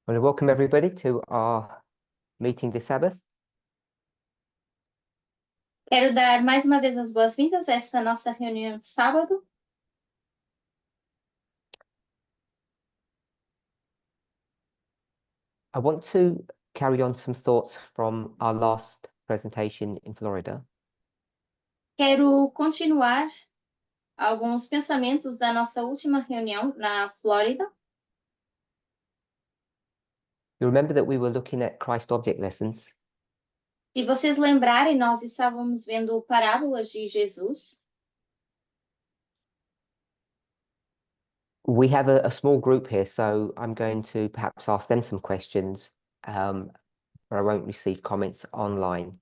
I want to welcome everybody to our meeting this Sabbath. Quero dar mais uma vez as boas-vindas a essa nossa reunião de sábado. I want to carry on some thoughts from our last presentation in Florida. Quero continuar alguns pensamentos da nossa última reunião na Flórida. You remember that we were looking at Christ object lessons. Se vocês lembrarem, nós estávamos vendo parábolas de Jesus. We have a small group here, so I'm going to perhaps ask them some questions, but I won't receive comments online.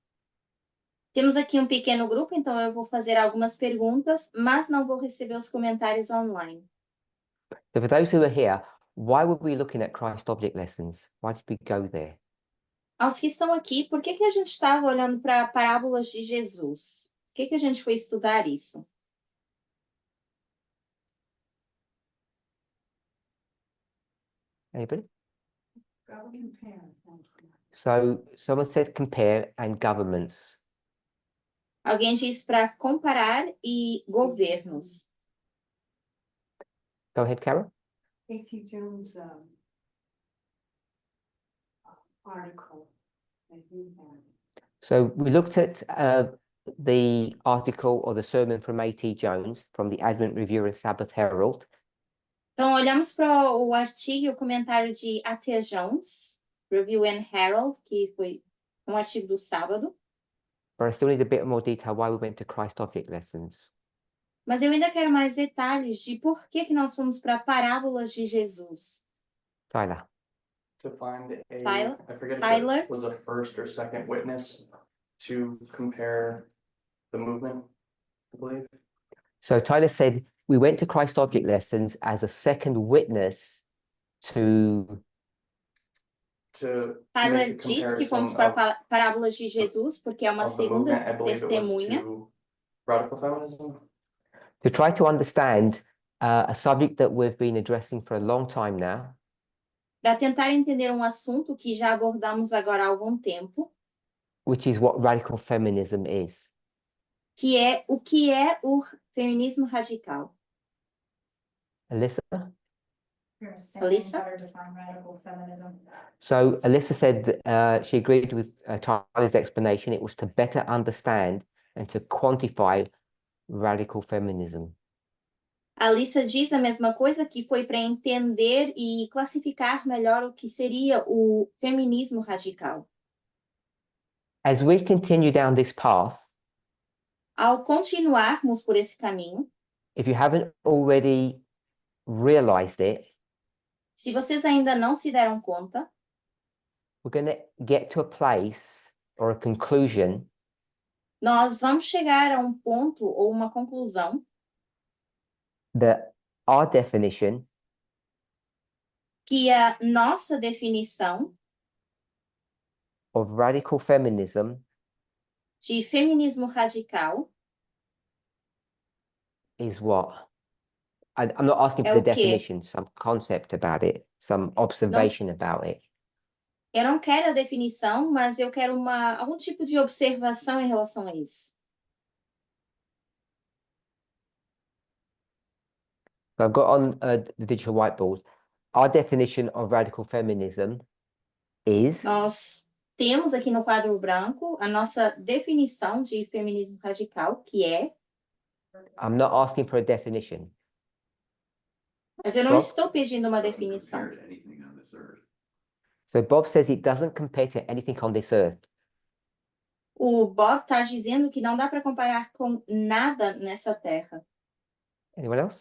Temos aqui um pequeno grupo, então eu vou fazer algumas perguntas, mas não vou receber os comentários online. So for those who are here, why were we looking at Christ object lessons? Why did we go there? Aos que estão aqui, por que a gente estava olhando para parábolas de Jesus? Por que a gente foi estudar isso? Anybody? So someone said compare and governments. Alguém disse para comparar e governos. Go ahead, Carol. A.T. Jones article. So we looked at the article or the sermon from A.T. Jones from the Advent Review and Sabbath Herald. Então, olhamos para o artigo e o comentário de A.T. Jones, Review and Herald, que foi um artigo do sábado. But I still need a bit more detail why we went to Christ object lessons. Mas eu ainda quero mais detalhes de por que nós fomos para parábolas de Jesus. Tyler. To find a, Tyler? I forget if Tyler? it was a first or second witness to compare the movement, I believe. So Tyler said we went to Christ object lessons as a second witness to Tyler make the disse que fomos comparison para parábolas de Jesus porque é uma of the segunda movement. I believe it was testemunha. to radical feminism. to try to understand a subject that we've been addressing for a long time now. Para tentar entender um assunto que já abordamos agora há algum tempo, Which is what radical feminism is. que é o feminismo radical. Alyssa? Alyssa? So Alyssa said she agreed with Tyler's explanation. It was to better understand and to quantify radical feminism. A Alissa diz a mesma coisa, que foi para entender e classificar melhor o que seria o feminismo radical. As we continue down this path, Ao continuarmos por esse caminho, if you haven't already realized it, se vocês ainda não se deram conta, we're going to get to a place or a conclusion nós vamos chegar a um ponto ou uma conclusão that our definition que a nossa definição of radical feminism de feminismo radical is what? I'm not asking for é the o quê? definition, some concept about it, some observation about it. Eu não quero a definição, mas eu quero algum tipo de observação em relação a isso. So I've got on the digital whiteboard, our definition of radical feminism is, Nós temos aqui no quadro branco a nossa definição de feminismo radical, que é... I'm not asking for a definition. Mas eu não Bob? estou pedindo uma definição. So Bob says it doesn't compare to anything on this earth. O Bob está dizendo que não dá para comparar com nada nessa terra. Anyone else?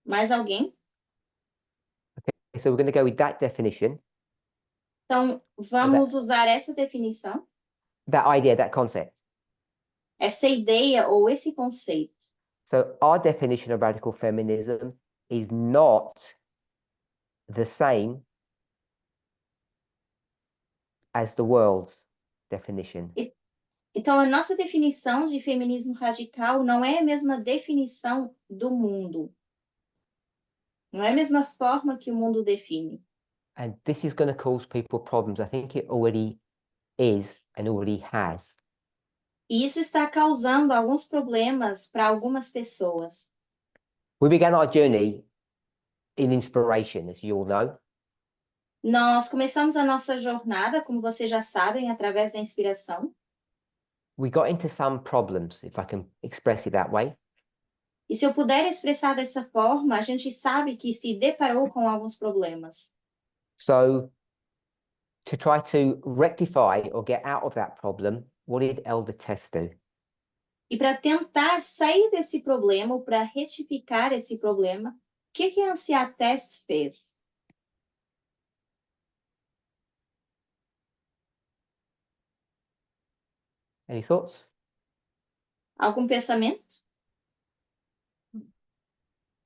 Mais alguém? So we're going to go with that definition, Então, vamos usar essa definição, that idea, that concept. essa ideia ou esse conceito. So our definition of radical feminism is not the same as the world's definition. Então, a nossa definição de feminismo radical não é a mesma definição do mundo. Não é a mesma forma que o mundo define. And this is going to cause people problems. I think it already is and already has. E isso está causando alguns problemas para algumas pessoas. We began our journey in inspiration, as you all know. Nós começamos a nossa jornada, como vocês já sabem, através da inspiração. We got into some problems, if I can express it that way. E se eu puder expressar dessa forma, a gente sabe que se deparou com alguns problemas. So to try to rectify or get out of that problem, what did Elder Tess do? E para tentar sair desse problema, ou para retificar esse problema, o que a Anciã Tess fez? Any thoughts? Algum pensamento?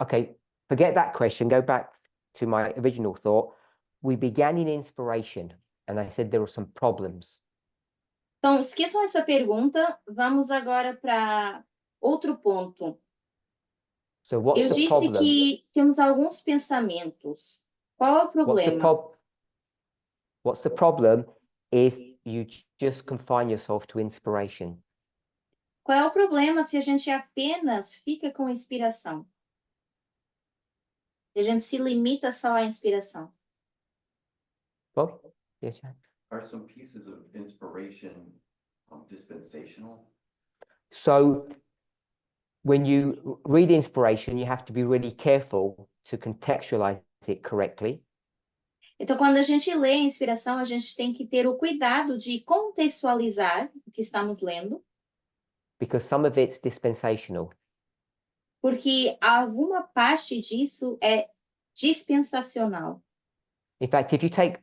Okay, forget that question. Go back to my original thought. We began in inspiration, and I said there were some problems. Então, esqueçam essa pergunta. Vamos agora para outro ponto. So what's Eu the disse problem? que temos alguns pensamentos. Qual é o What's the problema? What's the problem if you just confine yourself to inspiration? Qual é o problema se a gente apenas fica com inspiração? Se a gente se limita só à inspiração? Bob? Yes, Jack? Are some pieces of inspiration dispensational? So when you read inspiration, you have to be really careful to contextualize it correctly. Então, quando a gente lê a inspiração, a gente tem que ter o cuidado de contextualizar o que estamos lendo, Because some of it's dispensational. porque alguma parte disso é dispensacional. In fact, if you take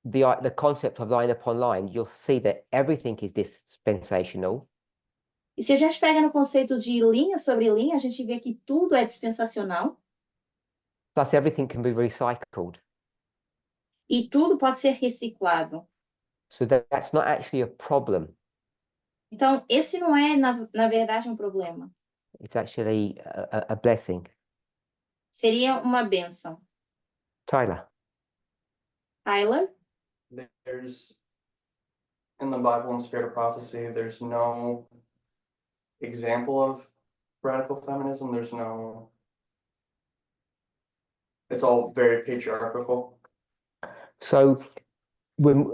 the concept of line upon line, you'll see that everything is dispensational. E se a gente pega no conceito de linha sobre linha, a gente vê que tudo é dispensacional Plus, everything can be recycled. e tudo pode ser reciclado. So that's not actually a problem. Então, esse não é, na verdade, um problema. It's actually a blessing. Seria uma bênção. Tyler. Tyler? There's, in the Bible and Spirit of Prophecy, there's no example of radical feminism. There's no, it's all very patriarchal. So when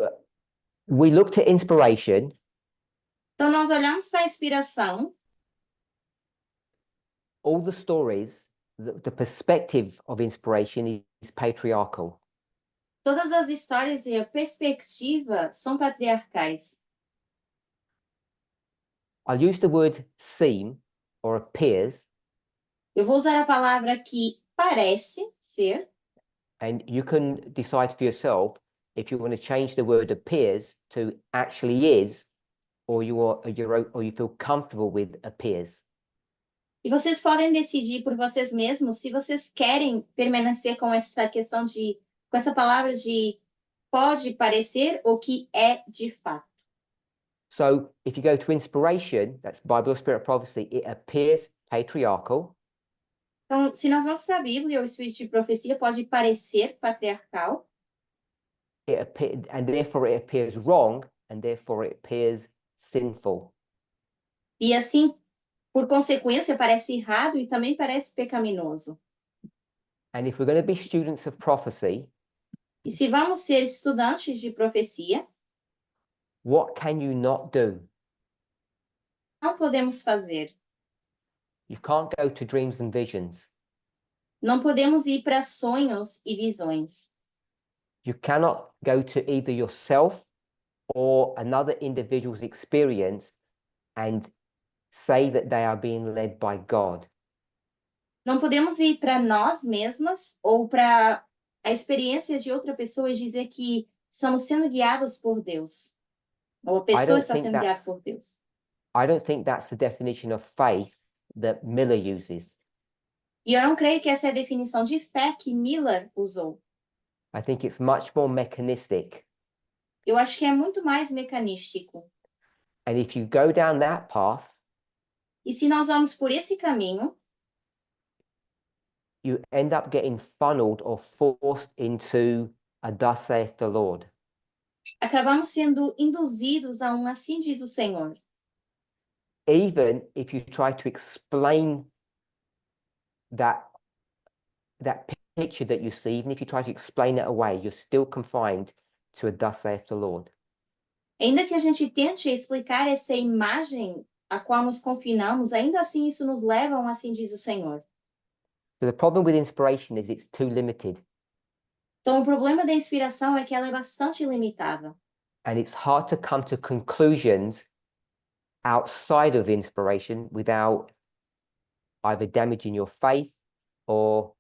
we looked at inspiration, Então, nós olhamos para a inspiração, all the stories, the perspective of inspiration is patriarchal. todas as histórias e a perspectiva são patriarcais. I'll use the word seem or appears, Eu vou usar a palavra que parece ser, and you can decide for yourself if you want to change the word appears to actually is, or you feel comfortable with appears. e vocês podem decidir por vocês mesmos se vocês querem permanecer com essa questão de, com essa palavra de pode parecer ou que é de fato. So if you go to inspiration, that's Bible, Spirit, Prophecy, it appears patriarchal. Então, se nós vamos para a Bíblia, o Espírito de Profecia pode parecer patriarcal, And therefore it appears wrong, and therefore it appears sinful. e assim, por consequência, parece errado e também parece pecaminoso. And if we're going to be students of prophecy, E se vamos ser estudantes de profecia, what can you not do? não podemos fazer. You can't go to dreams and visions. Não podemos ir para sonhos e visões. You cannot go to either yourself or another individual's experience and say that they are being led by God. Não podemos ir para nós mesmas ou para a experiência de outra pessoa e dizer que estamos sendo guiados por Deus. Ou a pessoa don't está think sendo guiada that's- por Deus. I don't think that's the definition of faith that Miller uses. E eu não creio que essa é a definição de fé que Miller usou. I think it's much more mechanistic. Eu acho que é muito mais mecanístico. And if you go down that path, E se nós vamos por esse caminho, you end up getting funneled or forced into a thus saith the Lord. Acabamos sendo induzidos a um assim diz o Senhor. Even if you try to explain that picture that you see, even if you try to explain it away, you're still confined to a thus saith the Lord. Ainda que a gente tente explicar essa imagem a qual nos confinamos, ainda assim isso nos leva a um assim diz o Senhor. So the problem with inspiration is it's too limited, Então, o problema da inspiração é que ela é bastante limitada. and it's hard to come to conclusions outside of inspiration without either damaging your faith or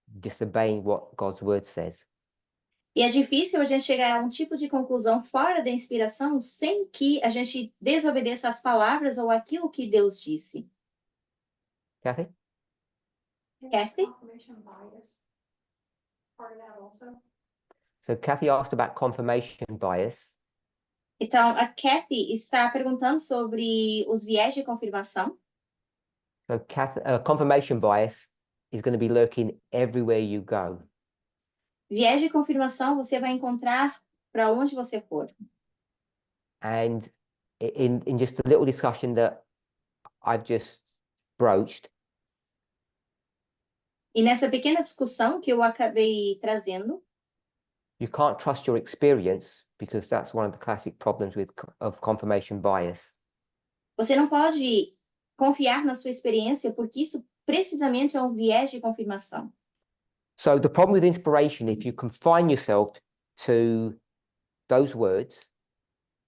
disobeying what God's word says. E é difícil a gente chegar a um tipo de conclusão fora da inspiração sem que a gente desobedeça as palavras ou aquilo que Deus disse. Kathy? Kathy? Confirmation bias. Part of that also. So Kathy asked about confirmation bias. Então, a Kathy está perguntando sobre os viés de confirmação. So confirmation bias is going to be lurking everywhere you go. Viés de confirmação você vai encontrar para onde você for. And in just a little discussion that I've just broached, E nessa pequena discussão que eu acabei trazendo, you can't trust your experience because that's one of the classic problems of confirmation bias. você não pode confiar na sua experiência, porque isso precisamente é um viés de confirmação. So the problem with inspiration, if you confine yourself to those words,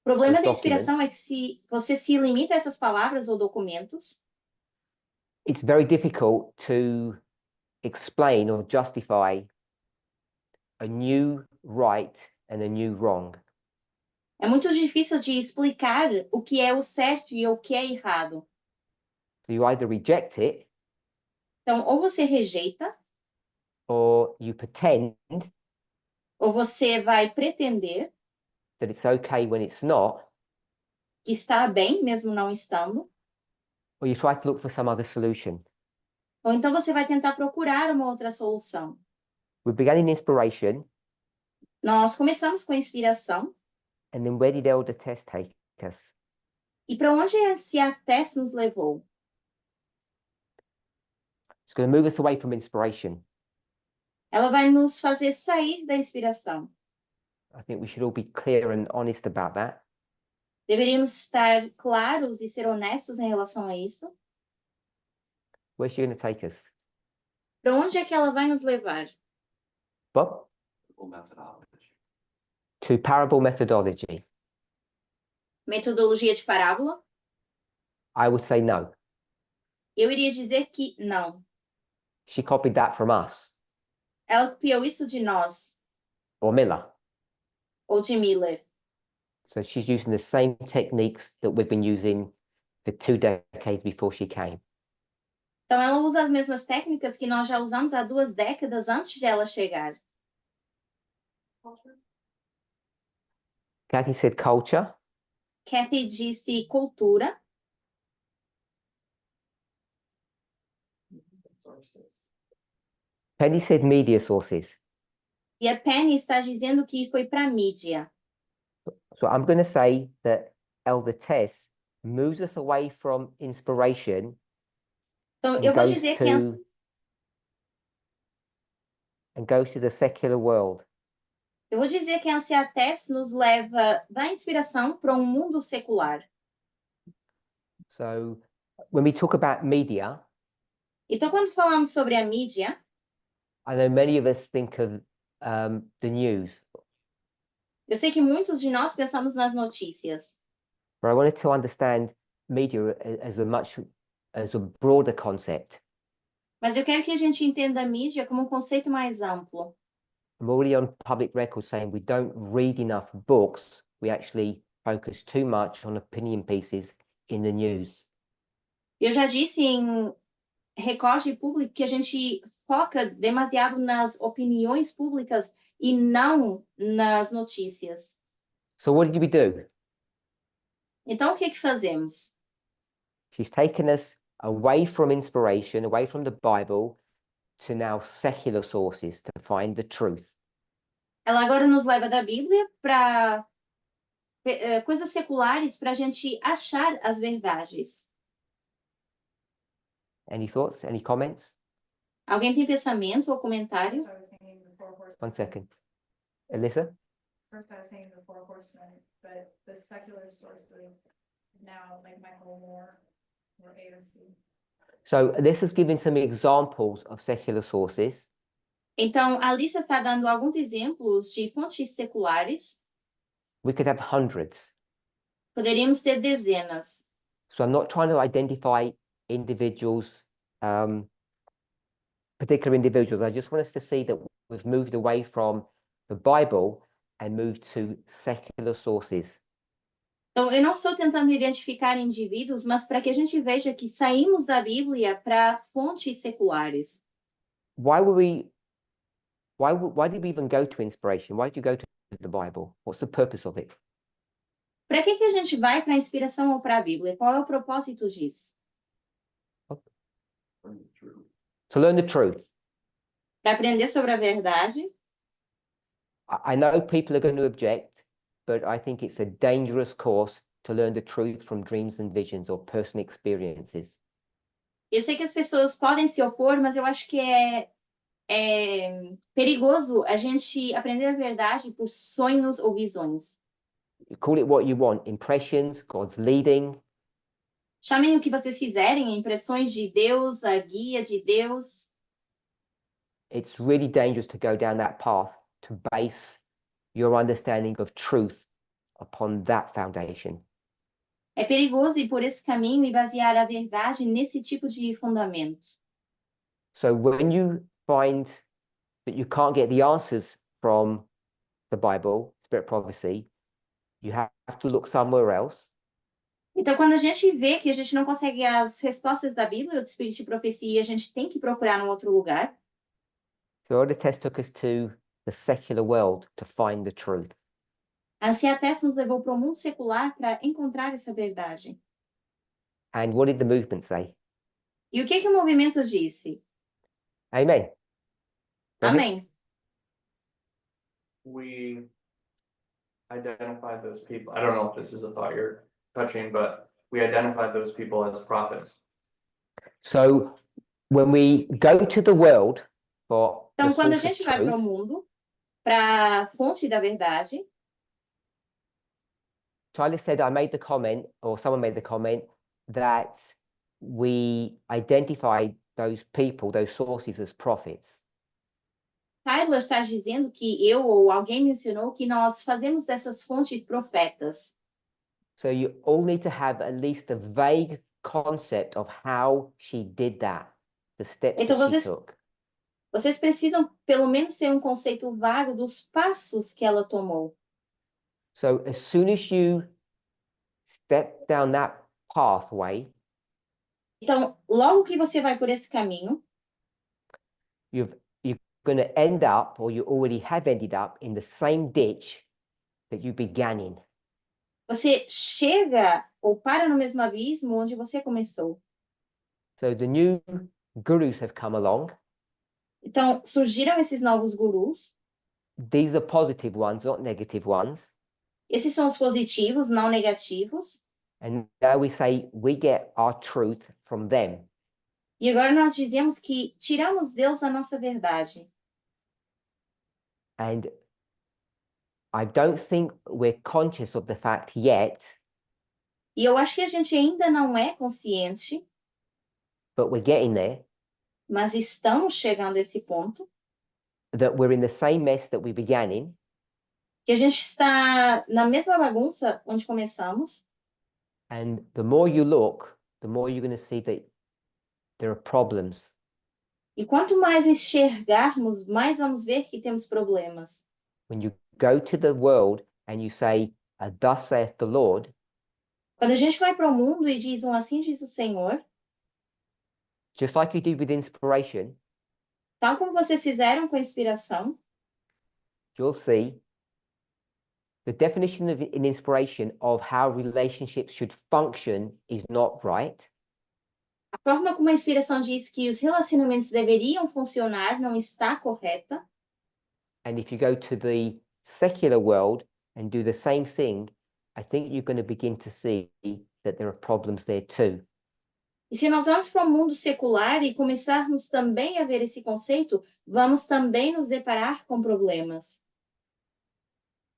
O problema Os da inspiração é documents. que se você se limita a essas palavras ou documentos, it's very difficult to explain or justify a new right and a new wrong. é muito difícil de explicar o que é o certo e o que é errado. So you either reject it Então, ou você rejeita, or you pretend ou você vai pretender that it's okay when it's not, que está bem, mesmo não estando, or you try to look for some other solution. ou então você vai tentar procurar uma outra solução. We began in inspiration, Nós começamos com a inspiração, and then where did Elder Tess take us? e para onde esse Tess nos levou? It's going to move us away from inspiration. Ela vai nos fazer sair da inspiração. I think we should all be clear and honest about that. Deveríamos estar claros e ser honestos em relação a isso. Where's she going to take us? Para onde é que ela vai nos levar? Bob? Methodology. To parable methodology. Metodologia de parábola? I would say no. Eu iria dizer que não. She copied that from us, Ela copiou isso de nós, or Miller. ou de Miller. So she's using the same techniques that we've been using for 2 decades before she came. Então, ela usa as mesmas técnicas que nós já usamos há 2 décadas antes de ela chegar. Kathy said culture. Kathy disse cultura. Sources. Penny said media sources. E a Penny está dizendo que foi para a mídia. So I'm going to say that Elder Tess moves us away from inspiration Então, and eu vou goes dizer to, que and goes to the secular world. eu vou dizer que a Tess nos leva da inspiração para um mundo secular. So when we talk about media, Então, quando falamos sobre a mídia, I know many of us think of the news, eu sei que muitos de nós pensamos nas notícias, but I wanted to understand media as a broader concept. mas eu quero que a gente entenda a mídia como um conceito mais amplo. I'm already on public record saying we don't read enough books. We actually focus too much on opinion pieces in the news. Eu já disse em recorte público que a gente foca demasiado nas opiniões públicas e não nas notícias. So what did we do? Então, o que fazemos? She's taken us away from inspiration, away from the Bible, to now secular sources to find the truth. ela agora nos leva da Bíblia para coisas seculares para a gente achar as verdades. Any thoughts? Any comments? Alguém tem pensamento ou comentário? So I was thinking the four horsemen. 1 second. Alyssa? First I was thinking the four horsemen, but the secular sources now, like Michael Moore or AOC. So this is giving some examples of secular sources. Então, a Alissa está dando alguns exemplos de fontes seculares. We could have hundreds. Poderíamos ter dezenas. So I'm not trying to identify individuals, particular individuals. I just want us to see that we've moved away from the Bible and moved to secular sources. Então, eu não estou tentando identificar indivíduos, mas para que a gente veja que saímos da Bíblia para fontes seculares. Why did we even go to inspiration? Why did you go to the Bible? What's the purpose of it? Para que a gente vai para a inspiração ou para a Bíblia? Qual é o propósito disso? From the truth. To learn the truth. Para aprender sobre a verdade. I know people are going to object, but I think it's a dangerous course to learn the truth from dreams and visions or personal experiences. Eu sei que as pessoas podem se opor, mas eu acho que é perigoso a gente aprender a verdade por sonhos ou visões. You call it what you want, impressions, God's leading. Chamem o que vocês quiserem, impressões de Deus, a guia de Deus. It's really dangerous to go down that path to base your understanding of truth upon that foundation. É perigoso ir por esse caminho e basear a verdade nesse tipo de fundamento. So when you find that you can't get the answers from the Bible, Spirit Prophecy, you have to look somewhere else. Então, quando a gente vê que a gente não consegue as respostas da Bíblia ou do Espírito de Profecia, a gente tem que procurar num outro lugar. So Elder Test took us to the secular world to find the truth. A Ciates nos levou para o mundo secular para encontrar essa verdade. And what did the movement say? E o que o movimento disse? Amen. Go ahead. Amém. We identified those people. I don't know if this is a thought you're touching, but we identified those people as prophets. So when we go to the world for the Então, quando a source of gente vai para o truth, mundo, para a fonte da verdade, Tyler said, I made the comment, or someone made the comment, that we identified those people, those sources as prophets. Tyler está dizendo que eu ou alguém mencionou que nós fazemos dessas fontes profetas. So you all need to have at least a vague concept of how she did that, the steps Então, that she vocês- took. Vocês precisam, pelo menos, ter um conceito vago dos passos que ela tomou. So as soon as you step down that pathway, Então, logo que você vai por esse caminho, you're going to end up, or you already have ended up, in the same ditch that you began in. você chega ou para no mesmo abismo onde você começou. So the new gurus have come along. Então, surgiram esses novos gurus. These are positive ones, not negative ones. Esses são os positivos, não negativos. And now we say we get our truth from them. E agora nós dizemos que tiramos Deus a nossa verdade. And I don't think we're conscious of the fact yet, E eu acho que a gente ainda não é consciente, but we're getting there, mas estamos chegando a esse ponto, that we're in the same mess that we began in. que a gente está na mesma bagunça onde começamos. And the more you look, the more you're going to see that there are problems. E quanto mais enxergarmos, mais vamos ver que temos problemas. When you go to the world and you say, thus saith the Lord, Quando a gente vai para o mundo e diz assim diz o Senhor, just like you did with inspiration, tal como vocês fizeram com a inspiração, you'll see the definition of in inspiration of how relationships should function is not right. a forma como a inspiração diz que os relacionamentos deveriam funcionar não está correta. And if you go to the secular world and do the same thing, I think you're going to begin to see that there are problems there too. E se nós vamos para o mundo secular e começarmos também a ver esse conceito, vamos também nos deparar com problemas.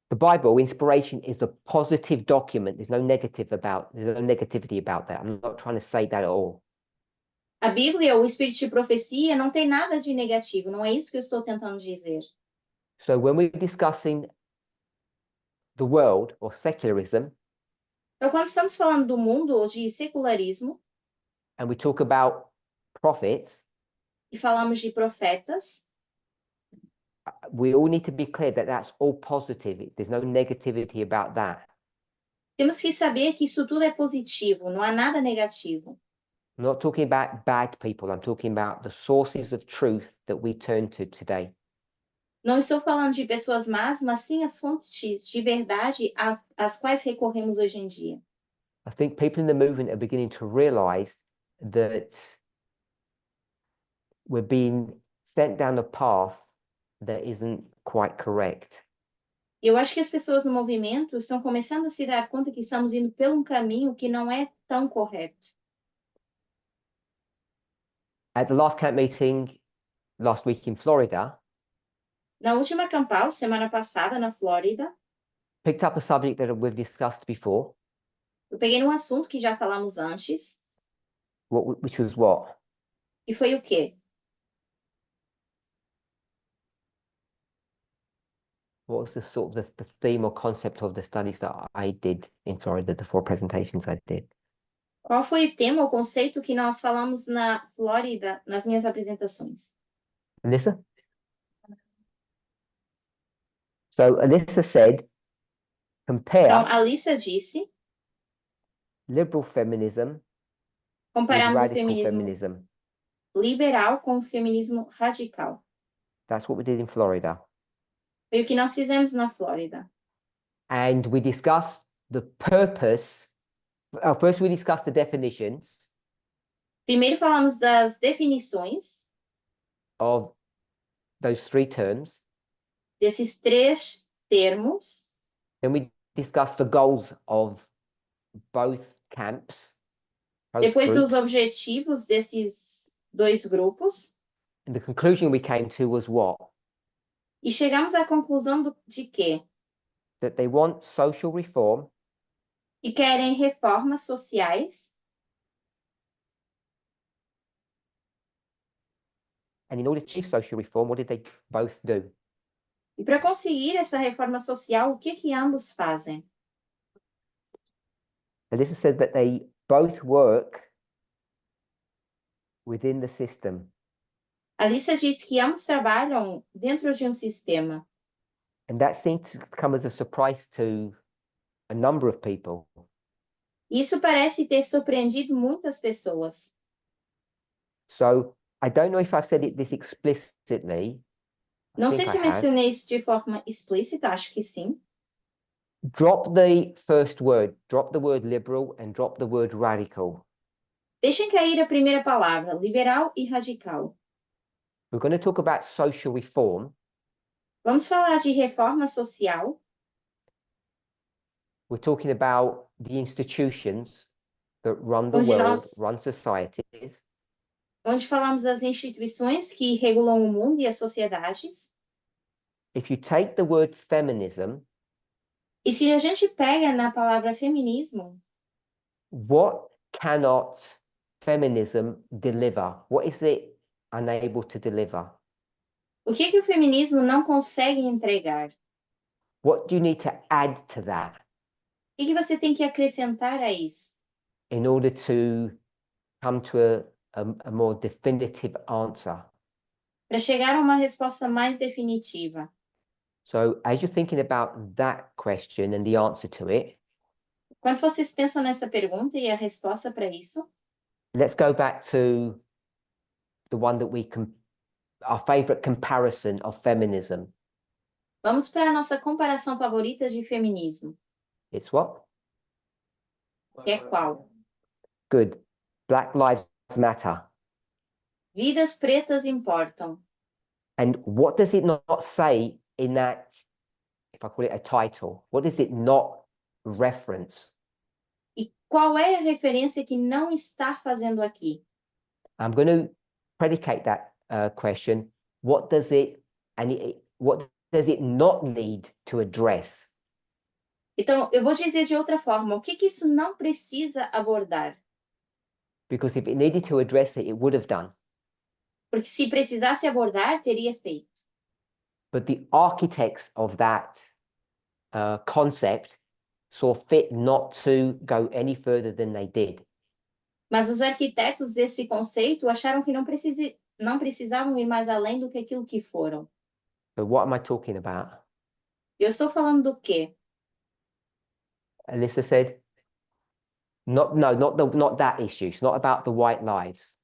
The Bible, inspiration, is a positive document. There's no negativity about that. I'm not trying to say that at all. A Bíblia, o Espírito de Profecia, não tem nada de negativo, não é isso que eu estou tentando dizer. So when we're discussing the world or secularism, Então, quando estamos falando do mundo ou de secularismo, and we talk about prophets, e falamos de profetas, we all need to be clear that that's all positive. There's no negativity about that. temos que saber que isso tudo é positivo, não há nada negativo. I'm not talking about bad people. I'm talking about the sources of truth that we turn to today. Não estou falando de pessoas más, mas sim as fontes de verdade às quais recorremos hoje em dia. I think people in the movement are beginning to realize that we're being sent down a path that isn't quite correct. Eu acho que as pessoas no movimento estão começando a se dar conta que estamos indo por um caminho que não é tão correto. At the last camp meeting last week in Florida, Na última Campal, semana passada, na Flórida, picked up a subject that we've discussed before, eu peguei um assunto que já falamos antes, which was what? e foi o quê? What was the sort of the theme or concept of the studies that I did in Florida, the 4 presentations I did? Qual foi o tema ou conceito que nós falamos na Flórida, nas minhas apresentações? Alyssa? So Alyssa said, compare Então, a Alissa disse, liberal feminism with comparamos o radical feminismo feminism. liberal com o feminismo radical. That's what we did in Florida. Foi o que nós fizemos na Flórida. And we discussed the purpose. First, we discussed the definitions Primeiro falamos das definições of those 3 terms. desses 3 termos. Then we discussed the goals of both camps. both Depois dos groups. objetivos desses 2 grupos. And the conclusion we came to was what? E chegamos à conclusão de que That they want social reform e querem reformas sociais. and in order to achieve social reform, what did they both do? E para conseguir essa reforma social, o que ambos fazem? Alyssa said that they both work within the system. Alissa disse que ambos trabalham dentro de um sistema. And that seemed to come as a surprise to a number of people. Isso parece ter surpreendido muitas pessoas. So I don't know if I've said this explicitly. I Não think sei I se have. mencionei isso de forma explícita, acho que sim. Drop the first word, drop the word liberal and drop the word radical. Deixem cair a primeira palavra, liberal e radical. We're going to talk about social reform. Vamos falar de reforma social. We're talking about the institutions that run the Onde world, nós- run societies. Onde falamos das instituições que regulam o mundo e as sociedades. If you take the word feminism, E se a gente pega na palavra feminismo, what cannot feminism deliver? What is it unable to deliver? o que o feminismo não consegue entregar? What do you need to add to that O que você tem que acrescentar a isso? in order to come to a more definitive answer? Para chegar a uma resposta mais definitiva. So as you're thinking about that question and the answer to it, Quando vocês pensam nessa pergunta e a resposta para isso, let's go back to the one that our favorite comparison of feminism. vamos para a nossa comparação favorita de feminismo, It's what? que é qual? Good. Black Lives Matter. Vidas pretas importam. And what does it not say in that, if I call it a title, what does it not reference? E qual é a referência que não está fazendo aqui? I'm going to predicate that question. What does it not need to address? Então, eu vou dizer de outra forma, o que que isso não precisa abordar? Because if it needed to address it, it would have done. Porque se precisasse abordar, teria feito. But the architects of that concept saw fit not to go any further than they did. Mas os arquitetos desse conceito acharam que não precisavam ir mais além do que aquilo que foram. So what am I talking about? Eu estou falando do quê? Alyssa said, not that issue. It's not about the white lives.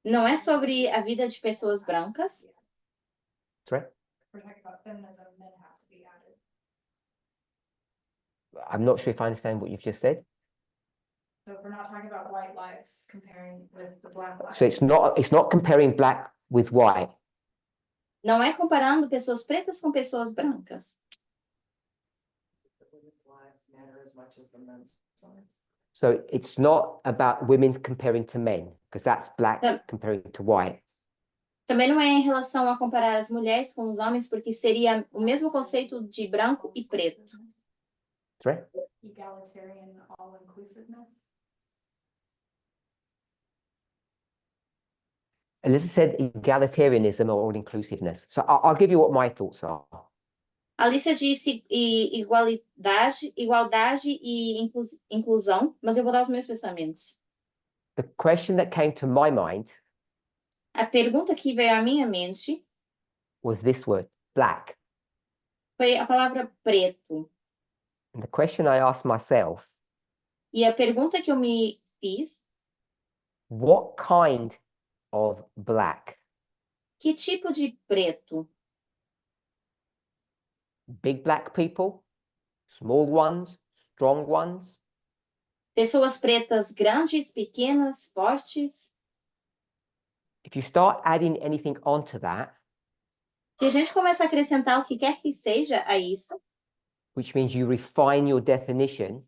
Não é sobre a vida de pessoas brancas. Sorry? We're talking about feminism, men have to be added. I'm not sure if I understand what you've just said. So if we're not talking about white lives comparing with the black lives. So it's not comparing black with white. Não é comparando pessoas pretas com pessoas brancas. The women's lives matter as much as the men's lives. So it's not about women comparing to men, because that's black Yeah. comparing to white. Também não é em relação a comparar as mulheres com os homens, porque seria o mesmo conceito de branco e preto. Sorry? Egalitarian all-inclusiveness. Alyssa said egalitarianism or all-inclusiveness. So I'll give you what my thoughts are. Alicia disse igualdade e inclusão, mas eu vou dar os meus pensamentos. The question that came to my mind A pergunta que veio à minha mente was this word, black. foi a palavra preto. And the question I asked myself, E a pergunta que eu me fiz, what kind of black? que tipo de preto? Big black people? Small ones? Strong ones? Pessoas pretas grandes, pequenas, fortes? If you start adding anything onto that, Se a gente começa a acrescentar o que quer que seja a isso, which means you refine your definition,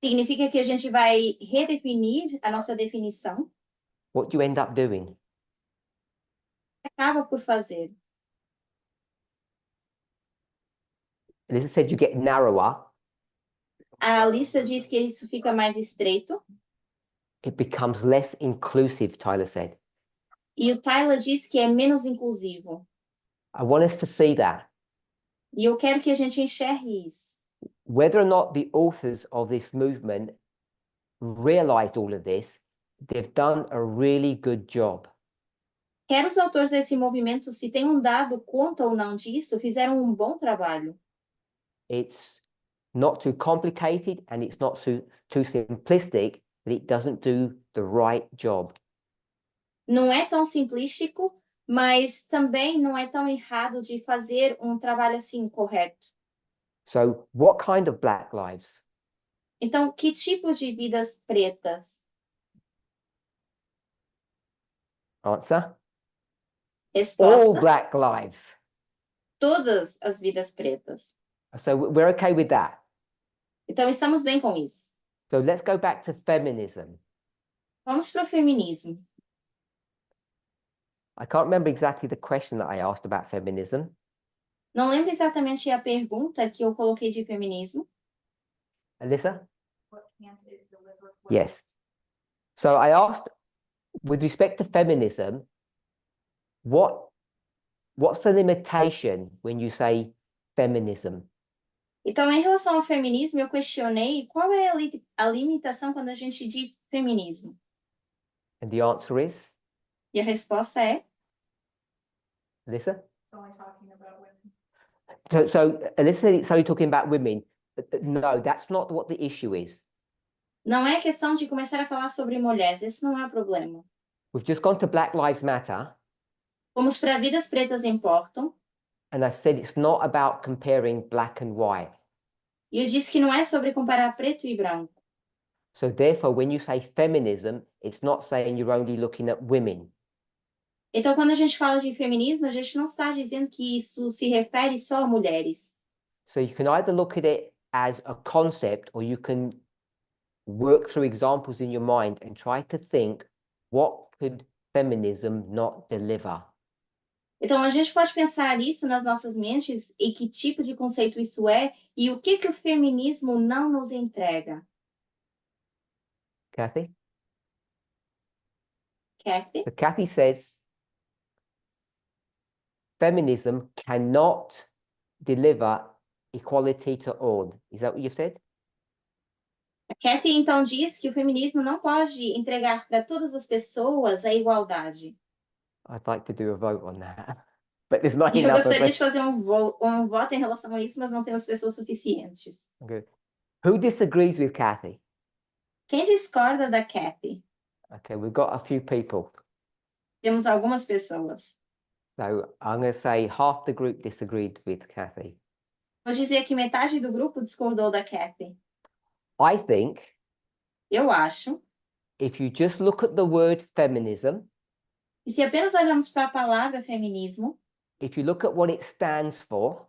significa que a gente vai redefinir a nossa definição, what do you end up doing? acaba por fazer. Alyssa said you get narrower, A Alissa diz que isso fica mais estreito, it becomes less inclusive, Tyler said. e o Tyler diz que é menos inclusivo. I want us to see that. E eu quero que a gente enxergue isso. Whether or not the authors of this movement realized all of this, they've done a really good job. Quer os autores desse movimento se tenham dado conta ou não disso, fizeram um bom trabalho. It's not too complicated and it's not too simplistic, but it doesn't do the right job. Não é tão simplístico, mas também não é tão errado de fazer um trabalho assim correto. So what kind of black lives? Então, que tipo de vidas pretas? Answer? All Resposta: black lives. todas as vidas pretas. So we're okay with that. Então, estamos bem com isso. So let's go back to feminism. Vamos para o feminismo. I can't remember exactly the question that I asked about feminism. Não lembro exatamente a pergunta que eu coloquei de feminismo. Alyssa? What can't it deliver? Yes. So I asked, with respect to feminism, what's the limitation when you say feminism? Então, em relação ao feminismo, eu questionei qual é a limitação quando a gente diz feminismo. And the answer is, E a resposta é: Alyssa? It's only talking about women. So Alyssa said it's only talking about women. No, that's not what the issue is. não é questão de começar a falar sobre mulheres, esse não é o problema. We've just gone to Black Lives Matter, Fomos para Vidas Pretas Importam, and I've said it's not about comparing black and white. e eu disse que não é sobre comparar preto e branco. So therefore, when you say feminism, it's not saying you're only looking at women. Então, quando a gente fala de feminismo, a gente não está dizendo que isso se refere só a mulheres. So you can either look at it as a concept, or you can work through examples in your mind and try to think, what could feminism not deliver? Então, a gente pode pensar isso nas nossas mentes e que tipo de conceito isso é e o que o feminismo não nos entrega. Kathy? Kathy? So Kathy says feminism cannot deliver equality to all. Is that what you've said? A Kathy, então, diz que o feminismo não pode entregar para todas as pessoas a igualdade. I'd like to do a vote on that. But there's not Eu enough of gostaria de us. fazer um voto em relação a isso, mas não temos pessoas suficientes. Okay. Who disagrees with Kathy? Quem discorda da Kathy? Okay, we've got a few people. Temos algumas pessoas. So I'm going to say half the group disagreed with Kathy. Vou dizer que metade do grupo discordou da Kathy. I think Eu acho. if you just look at the word feminism, E se apenas olhamos para a palavra feminismo, if you look at what it stands for,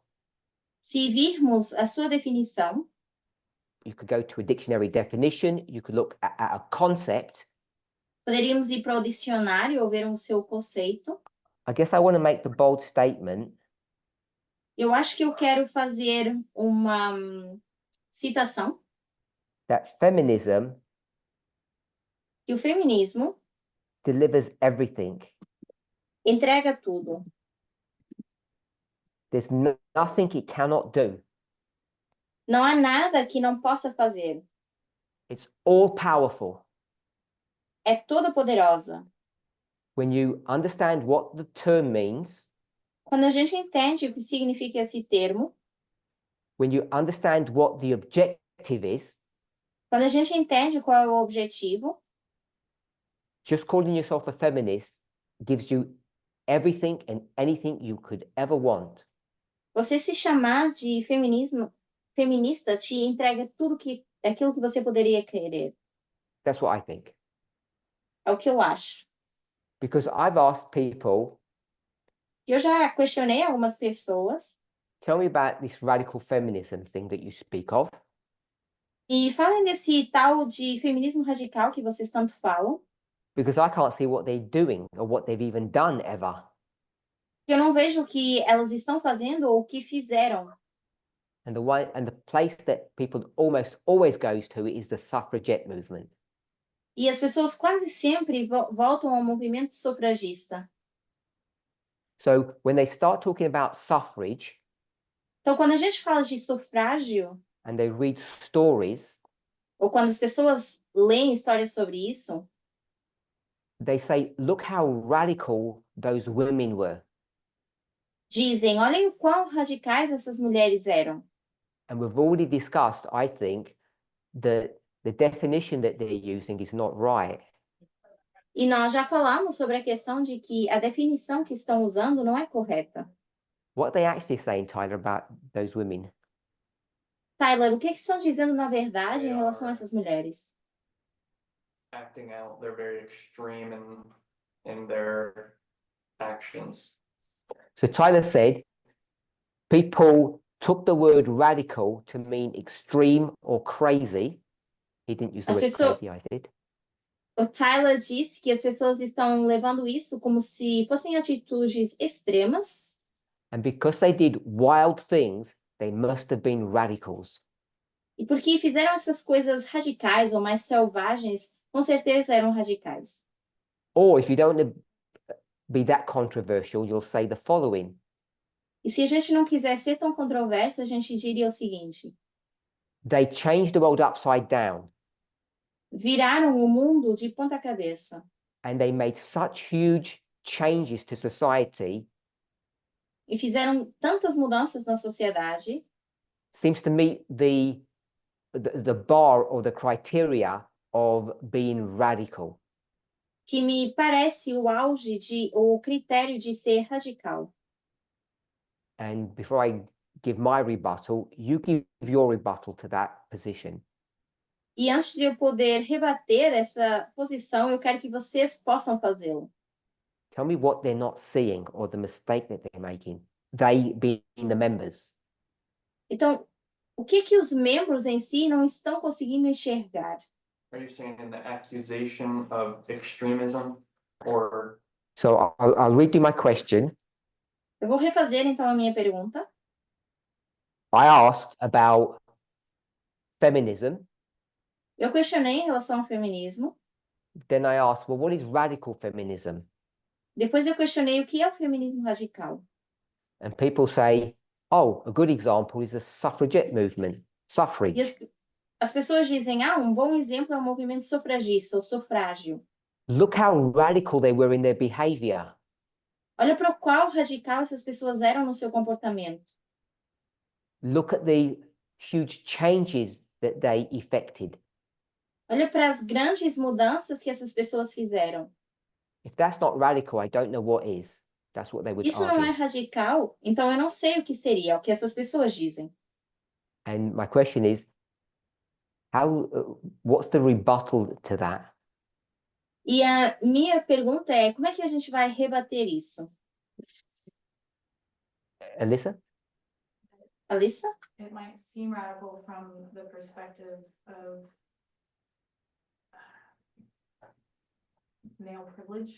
se virmos a sua definição, you could go to a dictionary definition, you could look at a concept. poderíamos ir para o dicionário ou ver o seu conceito. I guess I want to make the bold statement Eu acho que eu quero fazer uma citação that feminism que o feminismo delivers everything. entrega tudo. There's nothing it cannot do. Não há nada que não possa fazer. It's all powerful. É toda poderosa. When you understand what the term means, Quando a gente entende o que significa esse termo, when you understand what the objective is, quando a gente entende qual é o objetivo, just calling yourself a feminist gives you everything and anything you could ever want. você se chamar de feminista te entrega tudo aquilo que você poderia querer. That's what I think. É o que eu acho. Because I've asked people, Eu já questionei algumas pessoas tell me about this radical feminism thing that you speak of. e falem desse tal de feminismo radical que vocês tanto falam. Because I can't see what they're doing or what they've even done ever. Eu não vejo o que elas estão fazendo ou o que fizeram. And the place that people almost always goes to is the suffragette movement. E as pessoas quase sempre voltam ao movimento sufragista. So when they start talking about suffrage Então, quando a gente fala de sufrágio, and they read stories, ou quando as pessoas leem histórias sobre isso, they say, look how radical those women were. dizem, olhem o quão radicais essas mulheres eram. And we've already discussed, I think, that the definition that they're using is not right. E nós já falamos sobre a questão de que a definição que estão usando não é correta. What are they actually saying, Tyler, about those women? Tyler, o que estão dizendo na verdade em They relação a are- essas mulheres? Acting out, they're very extreme in their actions. So Tyler said, people took the word radical to mean extreme or crazy. He didn't use the As word pessoas- crazy, I did. O Tyler disse que as pessoas estão levando isso como se fossem atitudes extremas. And because they did wild things, they must have been radicals. E porque fizeram essas coisas radicais ou mais selvagens, com certeza eram radicais. Or if you don't want to be that controversial, you'll say the following. E se a gente não quiser ser tão controverso, a gente diria o seguinte: They changed the world upside down viraram o mundo de ponta cabeça and they made such huge changes to society, e fizeram tantas mudanças na sociedade seems to meet the bar or the criteria of being radical. que me parece o critério de ser radical. And before I give my rebuttal, you give your rebuttal to that position. E antes de eu poder rebater essa posição, eu quero que vocês possam fazê-lo. Tell me what they're not seeing or the mistake that they're making. They being the members. Então, o que que os membros em si não estão conseguindo enxergar? Are you saying in the accusation of extremism or So I'll redo my question. Eu vou refazer então a minha pergunta. I asked about feminism. Eu questionei em relação ao feminismo. Then I asked, well, what is radical feminism? Depois eu questionei o que é o feminismo radical. And people say, oh, a good example is the suffragette movement, E suffrage. as pessoas dizem, um bom exemplo é o movimento sufragista, o sufrágio. Look how radical they were in their behavior. Olha para qual radical essas pessoas eram no seu comportamento. Look at the huge changes that they effected. Olha para as grandes mudanças que essas pessoas fizeram. If that's not radical, I don't know what is. That's what they would Se isso não é argue. radical, então eu não sei o que seria, o que essas pessoas dizem. And my question is, what's the rebuttal to that? E a minha pergunta é, como é que a gente vai rebater isso? Alyssa? Alissa? It might seem radical from the perspective of male privilege.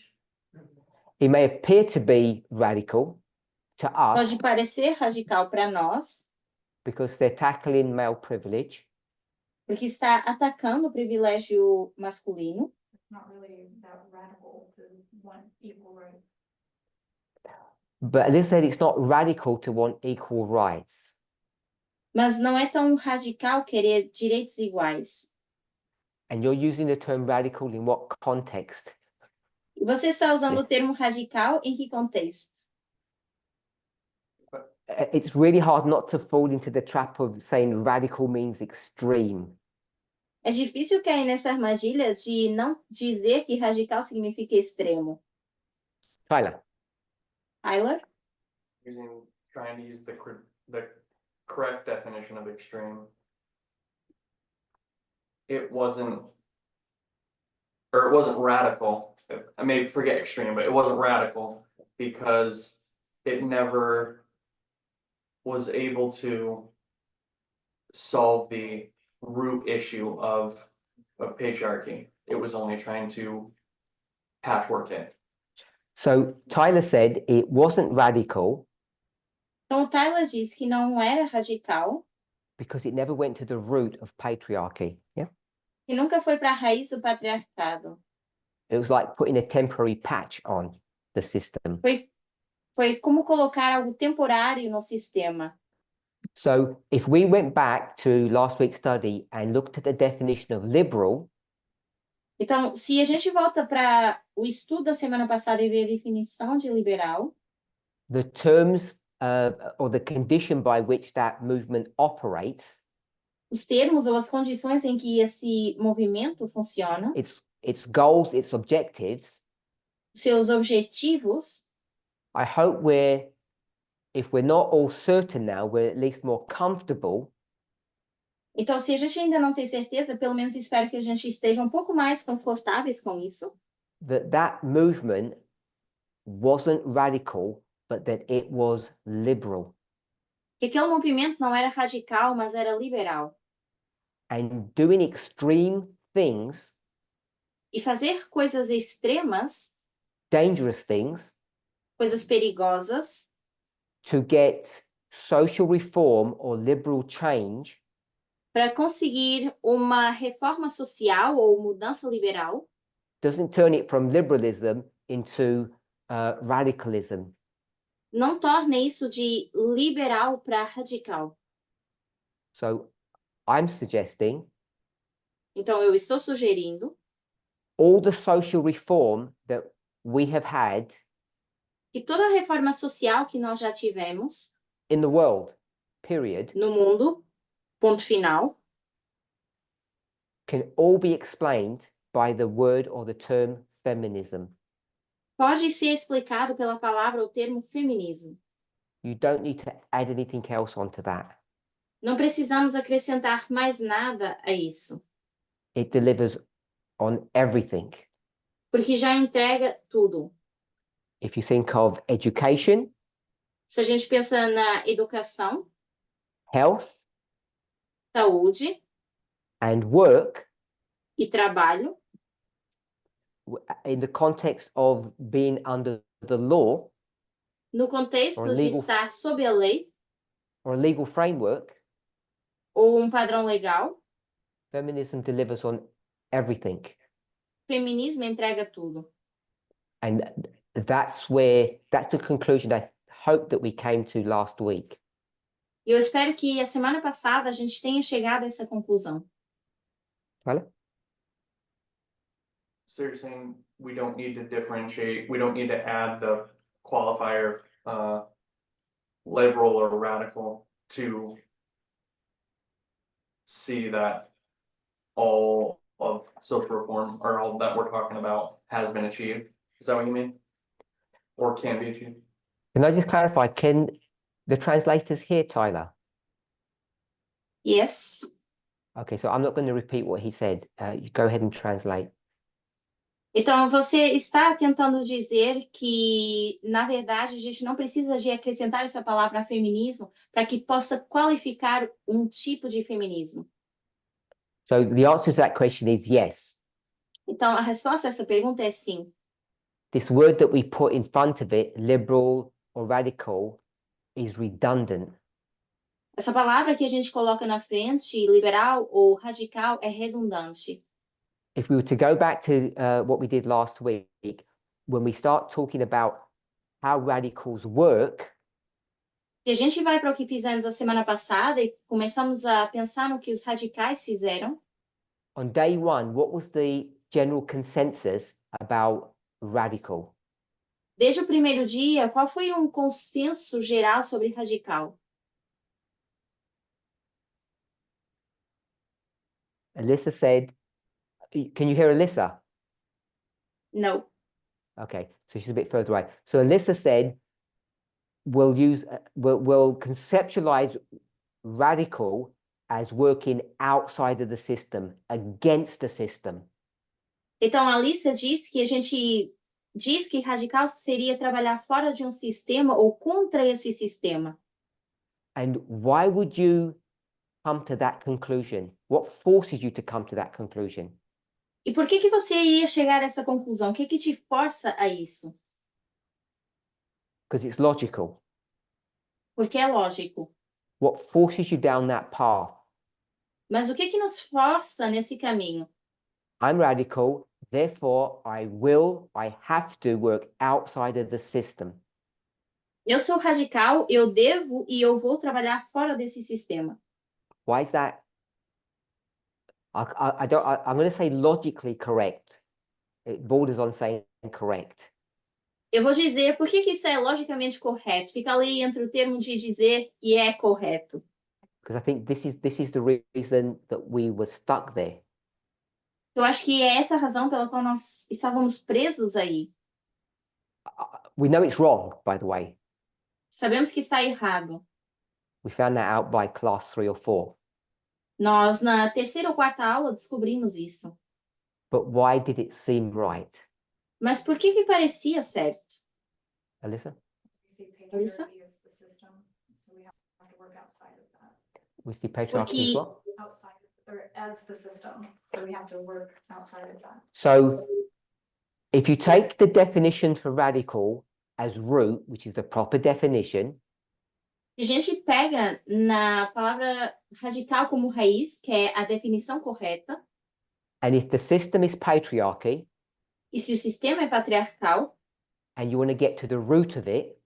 It may appear to be radical to us Pode parecer radical para nós, because they're tackling male privilege, porque está atacando o privilégio masculino, It's not really that radical to want equal rights. but Alyssa said it's not radical to want equal rights. mas não é tão radical querer direitos iguais. And you're using the term radical in what context? E você está usando Sim. o termo radical em que contexto? It's really hard not to fall into the trap of saying radical means extreme. É difícil cair nessa armadilha de não dizer que radical significa extremo. Tyler? Tyler? trying to use the correct definition of extreme? It wasn't radical. I may forget extreme, but it wasn't radical because it never was able to solve the root issue of patriarchy. It was only trying to patchwork it. So Tyler said it wasn't radical Então, o Tyler diz que não era radical, because it never went to the root of patriarchy. Yeah. que nunca foi para a raiz do patriarcado. It was like putting a temporary patch on the system. Foi como colocar algo temporário no sistema. So if we went back to last week's study and looked at the definition of liberal, Então, se a gente volta para o estudo da semana passada e ver a definição de liberal, the terms or the condition by which that movement operates, os termos ou as condições em que esse movimento funciona, its goals, its objectives, seus objetivos, I hope if we're not all certain now, we're at least more comfortable então se a gente ainda não tem certeza, pelo menos espero que a gente esteja um pouco mais confortáveis com isso, that movement wasn't radical, but that it was liberal. que aquele movimento não era radical, mas era liberal. And doing extreme things, E fazer coisas extremas, dangerous things, coisas perigosas, to get social reform or liberal change para conseguir uma reforma social ou mudança liberal, doesn't turn it from liberalism into radicalism. não torne isso de liberal para radical. So I'm suggesting Então, eu estou sugerindo all the social reform that we have had que toda a reforma social que nós já tivemos in the world, period, no mundo, ponto final, can all be explained by the word or the term feminism. pode ser explicado pela palavra ou termo feminismo. You don't need to add anything else onto that. Não precisamos acrescentar mais nada a isso, It delivers on everything. porque já entrega tudo. if you think of education, Se a gente pensa na educação, health, saúde and work, e trabalho, in the context of being under the law no contexto Or de legal- estar sob a lei or a legal framework, ou um padrão legal, feminism delivers on everything. o feminismo entrega tudo. And that's the conclusion I hope that we came to last week. E eu espero que a semana passada a gente tenha chegado a essa conclusão. Tyler? So you're saying we don't need to differentiate, we don't need to add the qualifier, liberal or radical to see that all of social reform or all that we're talking about has been achieved? Is that what you mean? Or can be achieved? Can I just clarify, can the translators hear Tyler? Yes. Okay, so I'm not going to repeat what he said. You go ahead and translate. Então, você está tentando dizer que, na verdade, a gente não precisa de acrescentar essa palavra feminismo para que possa qualificar um tipo de feminismo. So the answer to that question is yes. Então, a resposta a essa pergunta é sim. This word that we put in front of it, liberal or radical, is redundant. Essa palavra que a gente coloca na frente, liberal ou radical, é redundante. If we were to go back to what we did last week, when we start talking about how radicals work, Se a gente vai para o que fizemos a semana passada e começamos a pensar no que os radicais fizeram, on day one, what was the general consensus about radical? desde o primeiro dia, qual foi um consenso geral sobre radical? Alyssa said, can you hear Alyssa? Não. Okay, so she's a bit further away. So Alyssa said, we'll conceptualize radical as working outside of the system, against the system. Então, a Alicia diz que a gente diz que radical seria trabalhar fora de um sistema ou contra esse sistema. And why would you come to that conclusion? What forces you to come to that conclusion? E por que você ia chegar a essa conclusão? O que te força a isso? Because it's logical. Porque é lógico. What forces you down that path? Mas o que nos força nesse caminho? I'm radical, therefore I have to work outside of the system. Eu sou radical, eu devo e eu vou trabalhar fora desse sistema. Why is that? I'm going to say logically correct. It borders on saying correct. Eu vou dizer por que isso é logicamente correto. Fica ali entre o termo de dizer e é correto. Because I think this is the reason that we were stuck there. Eu acho que é essa a razão pela qual nós estávamos presos aí. We know it's wrong, by the way. Sabemos que está errado. We found that out by class 3 or 4. Nós, na terceira ou quarta aula, descobrimos isso. But why did it seem right? Mas por que parecia certo? Alyssa? We see Alyssa? patriarchy as the system, so we have to work outside of that, We see patriarchy as well? outside, or as the system, so we have to work outside of that. So if you take the definition for radical as root, which is the proper definition, Se a gente pega na palavra radical como raiz, que é a definição correta, and if the system is patriarchy, e se o sistema é patriarcal, and you want to get to the root of it,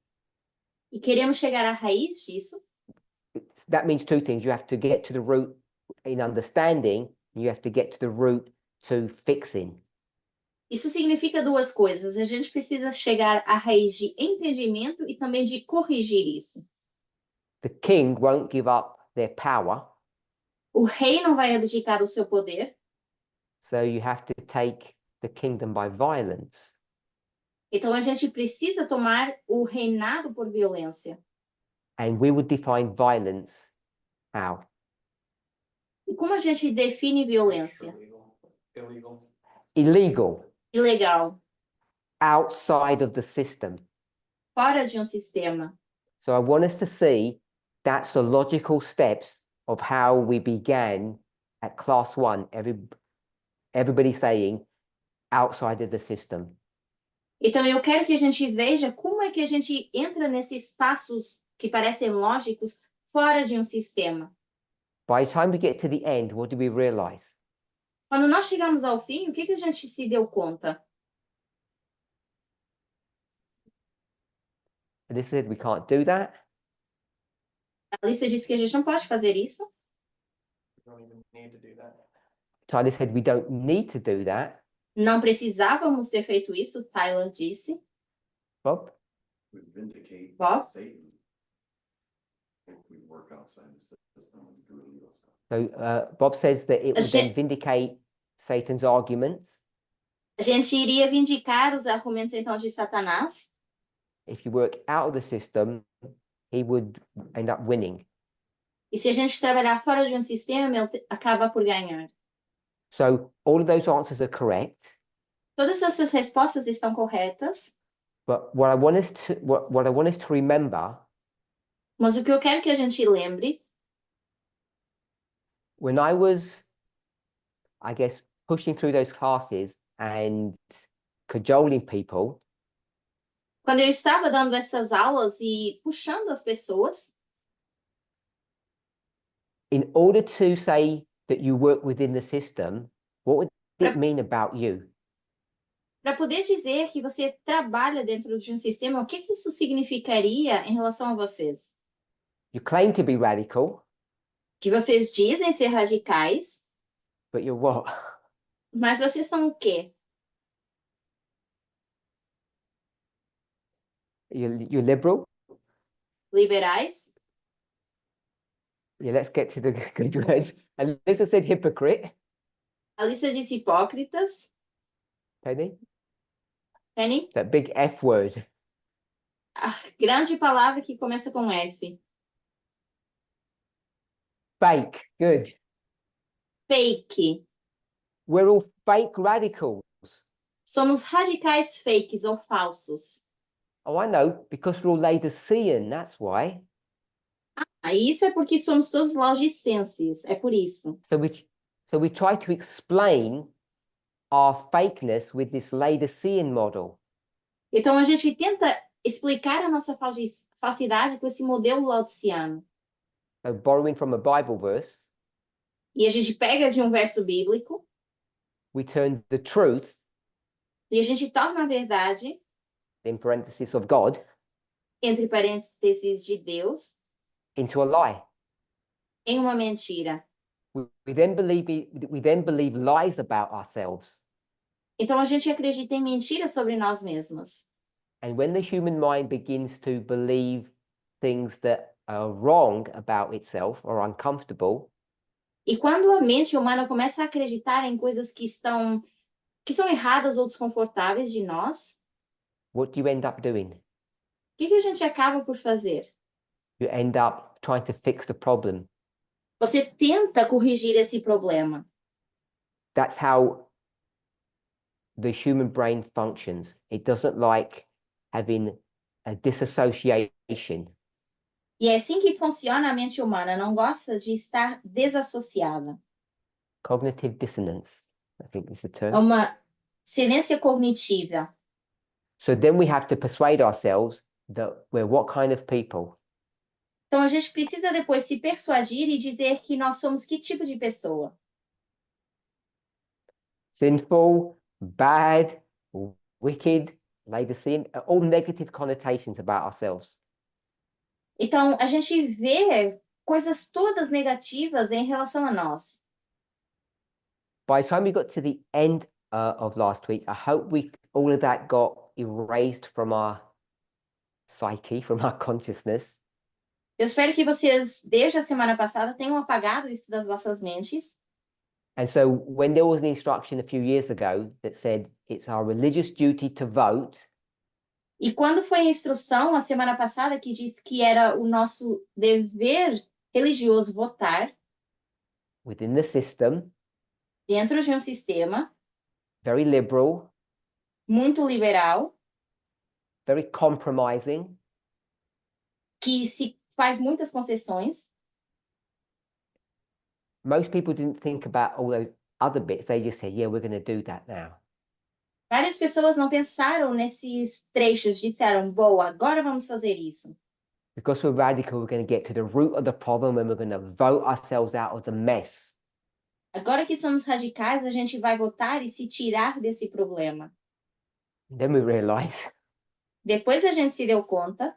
e queremos chegar à raiz disso, that means two things. You have to get to the root in understanding, and you have to get to the root to fixing. isso significa duas coisas. A gente precisa chegar à raiz de entendimento e também de corrigir isso. The king won't give up their power, O rei não vai abdicar do seu poder, so you have to take the kingdom by violence. então a gente precisa tomar o reinado por violência. And we would define violence how? E como a gente define violência? Illegal. Illegal, Ilegal, outside of the system. fora de um sistema. So I want us to see that's the logical steps of how we began at class 1, everybody saying outside of the system. Então, eu quero que a gente veja como é que a gente entra nesses passos que parecem lógicos fora de um sistema. By the time we get to the end, what do we realize? Quando nós chegamos ao fim, o que a gente se deu conta? This said we can't do that. A Alicia disse que a gente não pode fazer isso. We don't even need to do that. Tyler said we don't need to do that. Não precisávamos ter feito isso, Tyler disse. Bob? We vindicate Bob? Satan. If we work outside the system and do illegal stuff. So Bob says that it would then Gente- vindicate Satan's arguments A gente iria vindicar os argumentos então de Satanás. if you work out of the system, he would end up winning. E se a gente trabalhar fora de um sistema, ele acaba por ganhar. So all of those answers are correct, Todas essas respostas estão corretas, but what I want us to remember, mas o que eu quero que a gente lembre, when I was, I guess, pushing through those classes and cajoling people, quando eu estava dando essas aulas e puxando as pessoas, in order to say that you work within the system, what would it mean about you? para poder dizer que você trabalha dentro de um sistema, o que isso significaria em relação a vocês? You claim to be radical, Que vocês dizem ser radicais, but you're what? mas vocês são o quê? You're liberal? Liberais? Yeah, let's get to the good words. Alyssa said hypocrite. A Alicia disse hipócritas. Penny? Penny? That big F word. A grande palavra que começa com F. Fake. Good. Fake. We're all fake radicals. Somos radicais fakes ou falsos. Oh, I know, because we're all Laodicean, that's why. Isso é porque somos todos laodicenses, é por isso. So we try to explain our fakeness with this Laodicean model. Então a gente tenta explicar a nossa falsidade com esse modelo laodiciano. So borrowing from a Bible verse, E a gente pega de um verso bíblico we turn the truth, e a gente torna a verdade, in parenthesis of God, entre parênteses de Deus, into a lie. em uma mentira. We then believe lies about ourselves. Então a gente acredita em mentiras sobre nós mesmos. And when the human mind begins to believe things that are wrong about itself or uncomfortable, E quando a mente humana começa a acreditar em coisas que são erradas ou desconfortáveis de nós, what do you end up doing? o que a gente acaba por fazer? You end up trying to fix the problem. Você tenta corrigir esse problema. That's how the human brain functions. It doesn't like having a disassociation. E é assim que funciona a mente humana, não gosta de estar desassociada. Cognitive dissonance, I think is the É term. uma silência cognitiva. So then we have to persuade ourselves that we're what kind of people? Então a gente precisa depois se persuadir e dizer que nós somos que tipo de pessoa? Sinful, bad, wicked, Laodicean, all negative connotations about ourselves. Então a gente vê coisas todas negativas em relação a nós. By the time we got to the end of last week, I hope all of that got erased from our psyche, from our consciousness. Eu espero que vocês, desde a semana passada, tenham apagado isso das vossas mentes. And so when there was an instruction a few years ago that said it's our religious duty to vote, E quando foi a instrução, a semana passada, que disse que era o nosso dever religioso votar within the system, dentro de um sistema very liberal, muito liberal, very compromising, que se faz muitas concessões. most people didn't think about all those other bits. They just said, yeah, we're going to do that now. Várias pessoas não pensaram nesses trechos, disseram, boa, agora vamos fazer isso. Because we're radical, we're going to get to the root of the problem and we're going to vote ourselves out of the mess. Agora que somos radicais, a gente vai votar e se tirar desse problema. Then we realize Depois a gente se deu conta,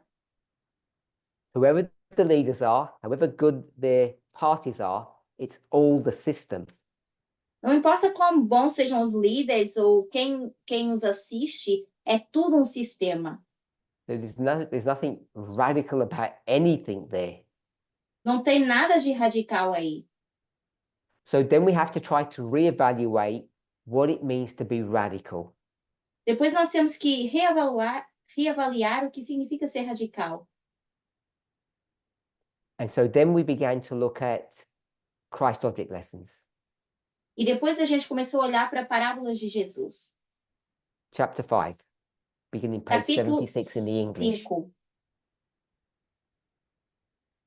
whoever the leaders are, however good their parties are, it's all the system. não importa quão bons sejam os líderes ou quem os assiste, é tudo um sistema. There's nothing radical about anything there. Não tem nada de radical aí. So then we have to try to reevaluate what it means to be radical. Depois nós temos que reavaliar o que significa ser radical. And so then we began to look at Christ object lessons. E depois a gente começou a olhar para parábolas de Jesus. Chapter 5, beginning page Capítulo 76 in the English. 5.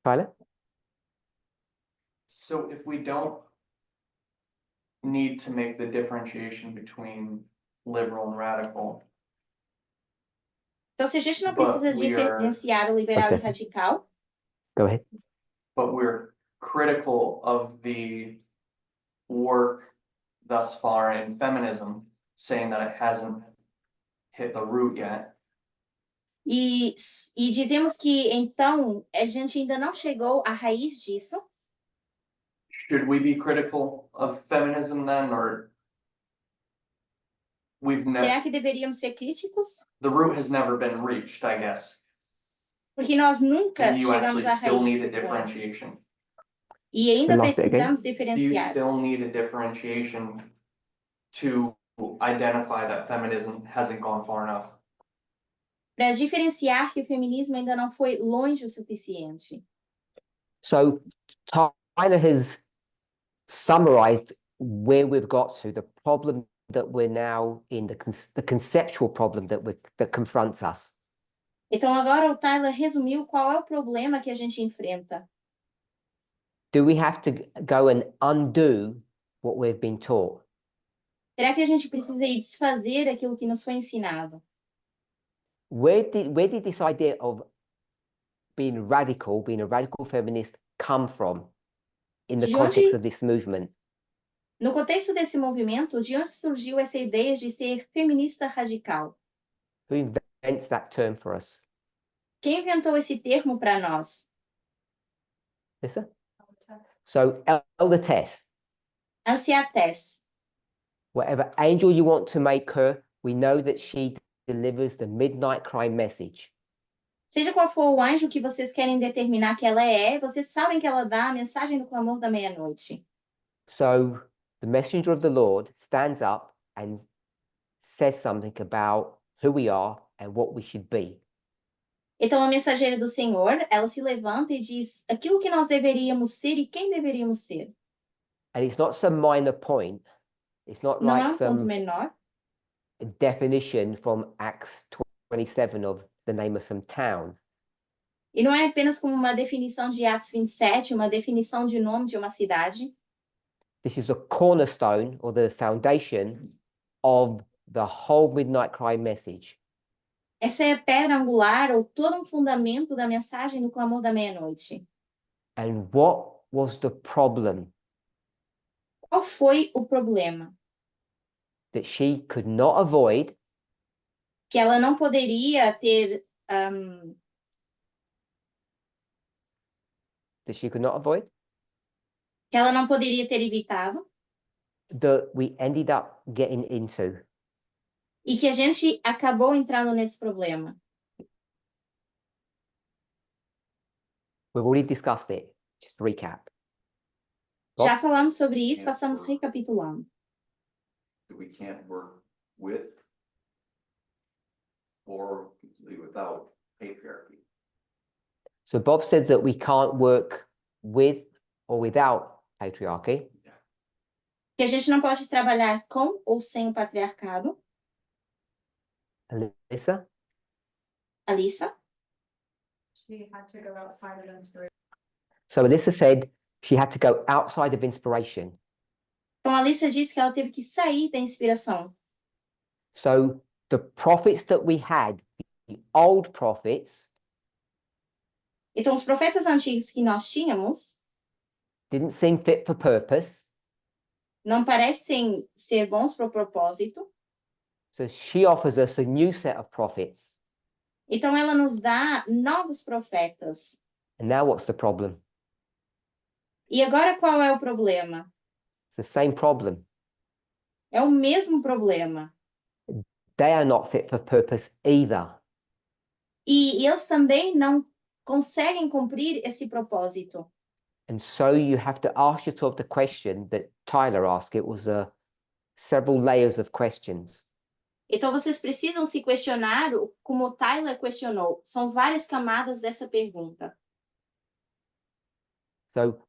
Tyler? So if we don't need to make the differentiation between liberal and radical, Então, se a gente não But precisa we are- diferenciar o liberal e o second. radical, Go ahead. but we're critical of the work thus far in feminism, saying that it hasn't hit the root yet. e dizemos que, então, a gente ainda não chegou à raiz disso, Should we be critical of feminism then, or we've never, será que deveríamos ser críticos? the root has never been reached, I guess. Porque nós nunca And you chegamos actually à still need raiz. a differentiation. E ainda Lost it again? precisamos Do you diferenciar. still need a differentiation to identify that feminism hasn't gone far enough? Para diferenciar que o feminismo ainda não foi longe o suficiente. So Tyler has summarized where we've got to, the problem that we're now in, the conceptual problem that confronts us. Então, agora o Tyler resumiu qual é o problema que a gente enfrenta. Do we have to go and undo what we've been taught? Será que a gente precisa ir desfazer aquilo que nos foi ensinado? Where did this idea of being a radical feminist come from in the De context onde- of this movement? No contexto desse movimento, de onde surgiu essa ideia de ser feminista radical? Who invents that term for us? Quem inventou esse termo para nós? Lisa? So Elder Tess, Ansiates. whatever angel you want to make her, we know that she delivers the midnight cry message. Seja qual for o anjo que vocês querem determinar que ela é, vocês sabem que ela dá a mensagem do clamor da meia-noite. So the messenger of the Lord stands up and says something about who we are and what we should be. Então, a mensageira do Senhor, ela se levanta e diz aquilo que nós deveríamos ser e quem deveríamos ser. And it's not some minor point. It's not Não é like um ponto some menor. definition from Acts 27 of the name of some town. E não é apenas como uma definição de Atos 27, uma definição de nome de uma cidade. This is the cornerstone or the foundation of the whole Midnight Cry message. Essa é a pedra angular ou todo um fundamento da mensagem do clamor da meia-noite. And what was the problem? Qual foi o problema? That she could not avoid Que ela não poderia ter que ela não poderia ter evitado that we ended up getting into. e que a gente acabou entrando nesse problema. We've already discussed it. Just to recap. Já falamos sobre isso, só Yes, estamos sir. recapitulando. That we can't work with or completely without patriarchy. So Bob said that we can't work with or without patriarchy. Que a gente não pode trabalhar com ou sem o patriarcado. Alyssa? Alissa? She had to go outside of inspiration. So Alyssa said she had to go outside of inspiration. Então, a Alissa disse que ela teve que sair da inspiração. So the prophets that we had, the old prophets, Então, os profetas antigos que nós tínhamos didn't seem fit for purpose. não parecem ser bons para o propósito. So she offers us a new set of prophets. Então, ela nos dá novos profetas. And now what's the problem? E agora, qual é o problema? It's the same problem. É o mesmo problema. They are not fit for purpose either. E eles também não conseguem cumprir esse propósito. And so you have to ask yourself the question that Tyler asked. It was several layers of questions. Então, vocês precisam se questionar, como o Tyler questionou. São várias camadas dessa pergunta. So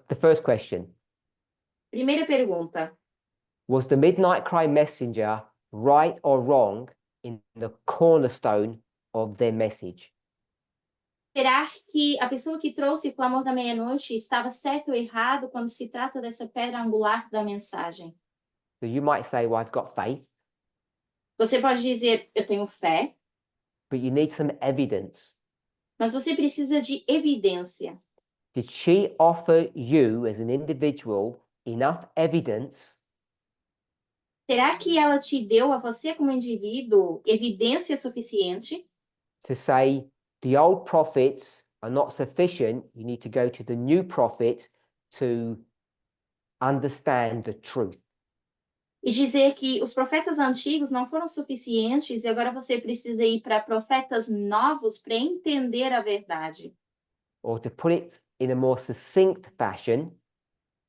the first question, Primeira pergunta. was the Midnight Cry messenger right or wrong in the cornerstone of their message? Será que a pessoa que trouxe o clamor da meia-noite estava certo ou errado quando se trata dessa pedra angular da mensagem? So you might say, well, I've got faith, Você pode dizer, eu tenho fé, but you need some evidence. mas você precisa de evidência. Did she offer you as an individual enough evidence Será que ela te deu a você como indivíduo evidência suficiente to say the old prophets are not sufficient? You need to go to the new prophet to understand the truth. e dizer que os profetas antigos não foram suficientes e agora você precisa ir para profetas novos para entender a verdade? Or to put it in a more succinct fashion,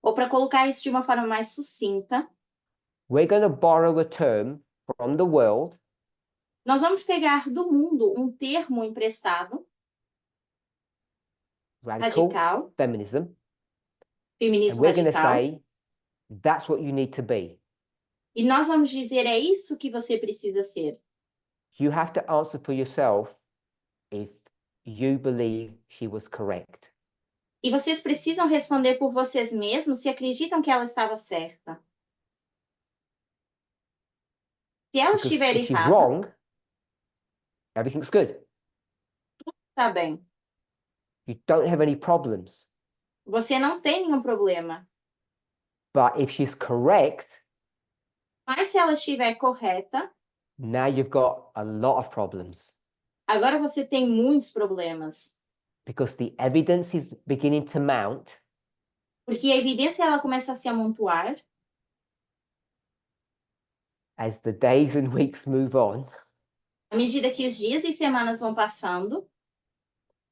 Ou para colocar isso de uma forma mais sucinta, we're going to borrow a term from the world, nós vamos pegar do mundo um termo emprestado, radical radical, feminism, and feminismo we're going to radical, say that's what you need to be. e nós vamos dizer, é isso que você precisa ser. You have to answer for yourself if you believe she was correct. E vocês precisam responder por vocês mesmos se acreditam que ela estava certa. Se ela Because estiver if she's errada, wrong, everything's good. tá bem. You don't have any problems. Você não tem nenhum problema. But if she's correct, Mas se ela estiver correta, now you've got a lot of problems agora você tem muitos problemas. because the evidence is beginning to mount Porque a evidência ela começa a se amontoar as the days and weeks move on, à medida que os dias e semanas vão passando,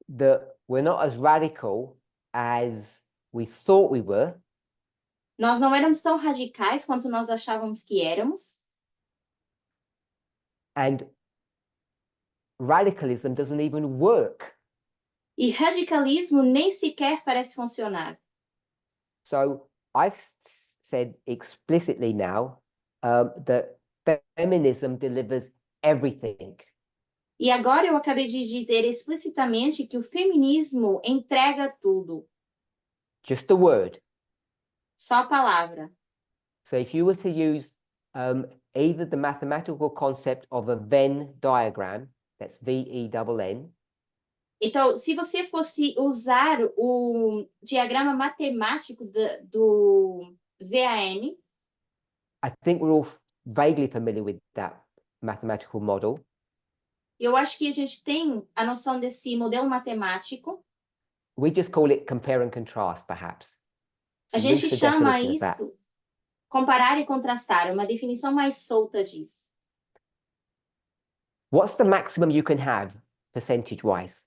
that we're not as radical as we thought we were, nós não éramos tão radicais quanto nós achávamos que éramos. and radicalism doesn't even work. E radicalismo nem sequer parece funcionar. So I've said explicitly now that feminism delivers everything. E agora eu acabei de dizer explicitamente que o feminismo entrega tudo. Just the word. Só a palavra. So if you were to use either the mathematical concept of a Venn diagram, that's VENN, Então, se você fosse usar o diagrama matemático do VAN, I think we're all vaguely familiar with that mathematical model. eu acho que a gente tem a noção desse modelo matemático. We just call it compare and contrast, perhaps. A Some gente looser chama definition of that. isso comparar e contrastar, uma definição mais solta disso. What's the maximum you can have percentage-wise?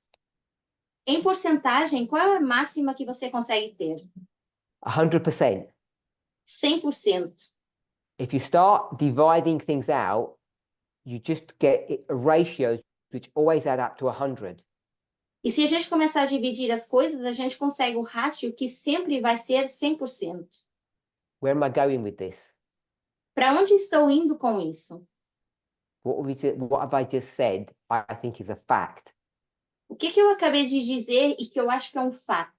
Em porcentagem, qual é a máxima que você consegue ter? 100%. 100%. If you start dividing things out, you just get ratios which always add up to 100. E se a gente começar a dividir as coisas, a gente consegue o ratio que sempre vai ser 100%. Where am I going with this? Para onde estou indo com isso? what have I just said? I think is a fact. O que eu acabei de dizer e que eu acho que é um fato?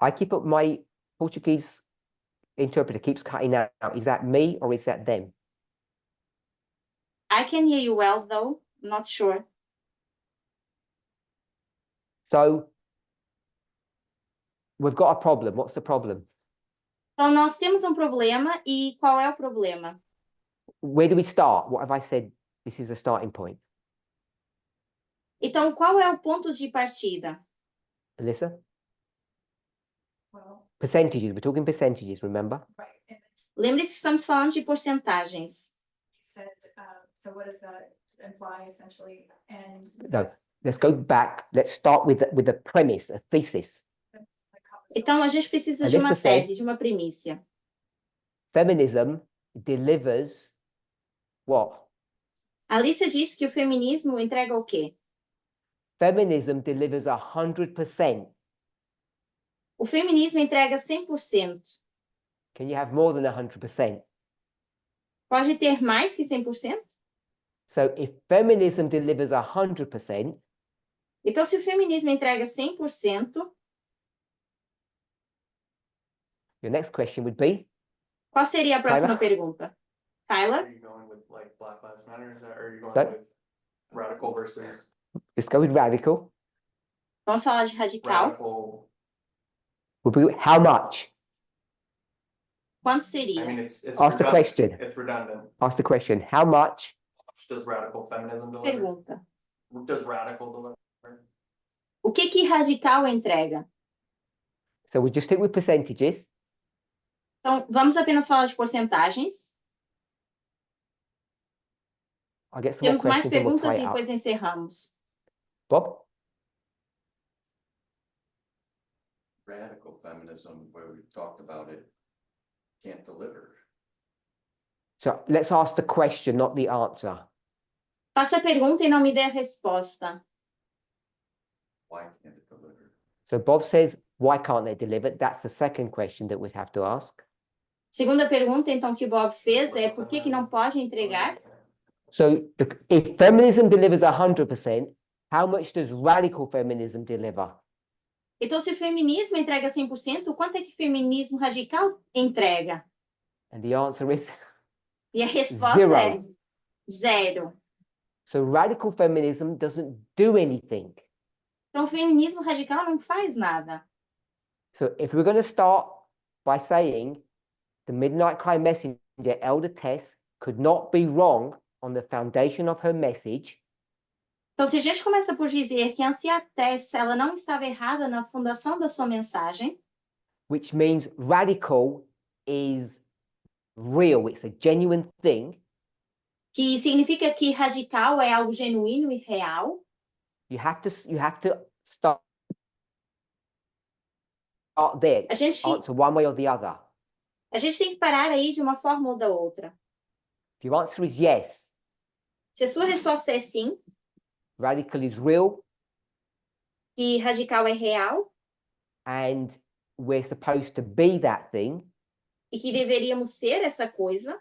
I keep up my Portuguese interpreter keeps cutting out. Is that me or is that them? I can hear you well, though. Not sure. So we've got a problem. What's the problem? Então, nós temos um problema e qual é o problema? Where do we start? What have I said? This is a starting point. Então, qual é o ponto de partida? Alyssa? Well, Percentages. We're talking percentages, remember? right, and then Lembre-se que estamos falando de porcentagens. you said, so what does that imply essentially? And No. Let's go back. Let's start with the premise, a thesis. that's like how this Então, a gente precisa de uma Alyssa said- tese, de uma primícia. Feminism delivers what? A Alicia disse que o feminismo entrega o quê? Feminism delivers 100%. O feminismo entrega 100%. Can you have more than 100%? Pode ter mais que 100%? So if feminism delivers 100%, Então, se o feminismo entrega 100%, your next question would be, qual seria a próxima Tyler? pergunta? Tyler? Are you going with like Black Lives Matter? Is that, or are you going That- with radical versus let's go with radical. Vamos falar de radical. radical? Would be how much? Quanto I seria? mean, it's Ask the redundant. question. It's redundant. Ask the question. How much? Does radical feminism deliver? Pergunta. Does radical deliver? O que radical entrega? So we just stick with percentages. Então, vamos apenas falar de porcentagens. I'll get some more Temos mais questions and we'll tie perguntas it e up. depois encerramos. Bob? Radical feminism, where we talked about it, can't deliver. So let's ask the question, not the answer. Faça a pergunta e não me dê a resposta. Why can't it deliver? So Bob says, why can't they deliver? That's the second question that we'd have to ask. Segunda pergunta, então, que o Bob fez é por que não pode entregar? So if feminism delivers 100%, how much does radical feminism deliver? Então, se o feminismo entrega 100%, quanto é que o feminismo radical entrega? And the answer is E a resposta Zero. é zero. so radical feminism doesn't do anything. Então, o feminismo radical não faz nada. So if we're going to start by saying the Midnight Cry messenger, Elder Tess, could not be wrong on the foundation of her message, Então, se a gente começa por dizer que a anciã Tess, ela não estava errada na fundação da sua mensagem, which means radical is real, it's a genuine thing, que significa que radical é algo genuíno e real, you have to start there, a gente answer one way or the other. tem que parar aí de uma forma ou da outra. If your answer is yes, Se a sua resposta é sim, radical is real, que radical é real and we're supposed to be that thing, e que deveríamos ser essa coisa,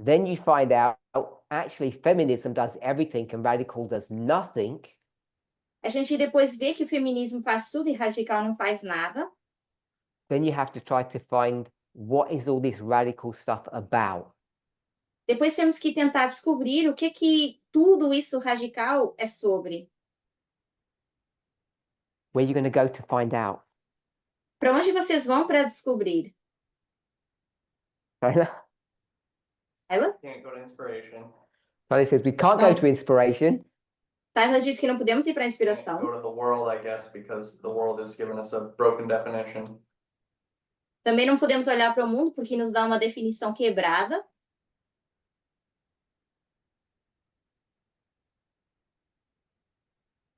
then you find out actually feminism does everything and radical does nothing. a gente depois vê que o feminismo faz tudo e radical não faz nada. Then you have to try to find what is all this radical stuff about. Depois temos que tentar descobrir o que tudo isso radical é sobre. Where are you going to go to find out? Para onde vocês vão para descobrir? Tyler? Ela? Can't go to inspiration. Tyler says we can't go Oh. to inspiration. Tyler disse que não podemos ir para a Can't inspiração. go to the world, I guess, because the world has given us a broken definition. Também não podemos olhar para o mundo porque nos dá uma definição quebrada.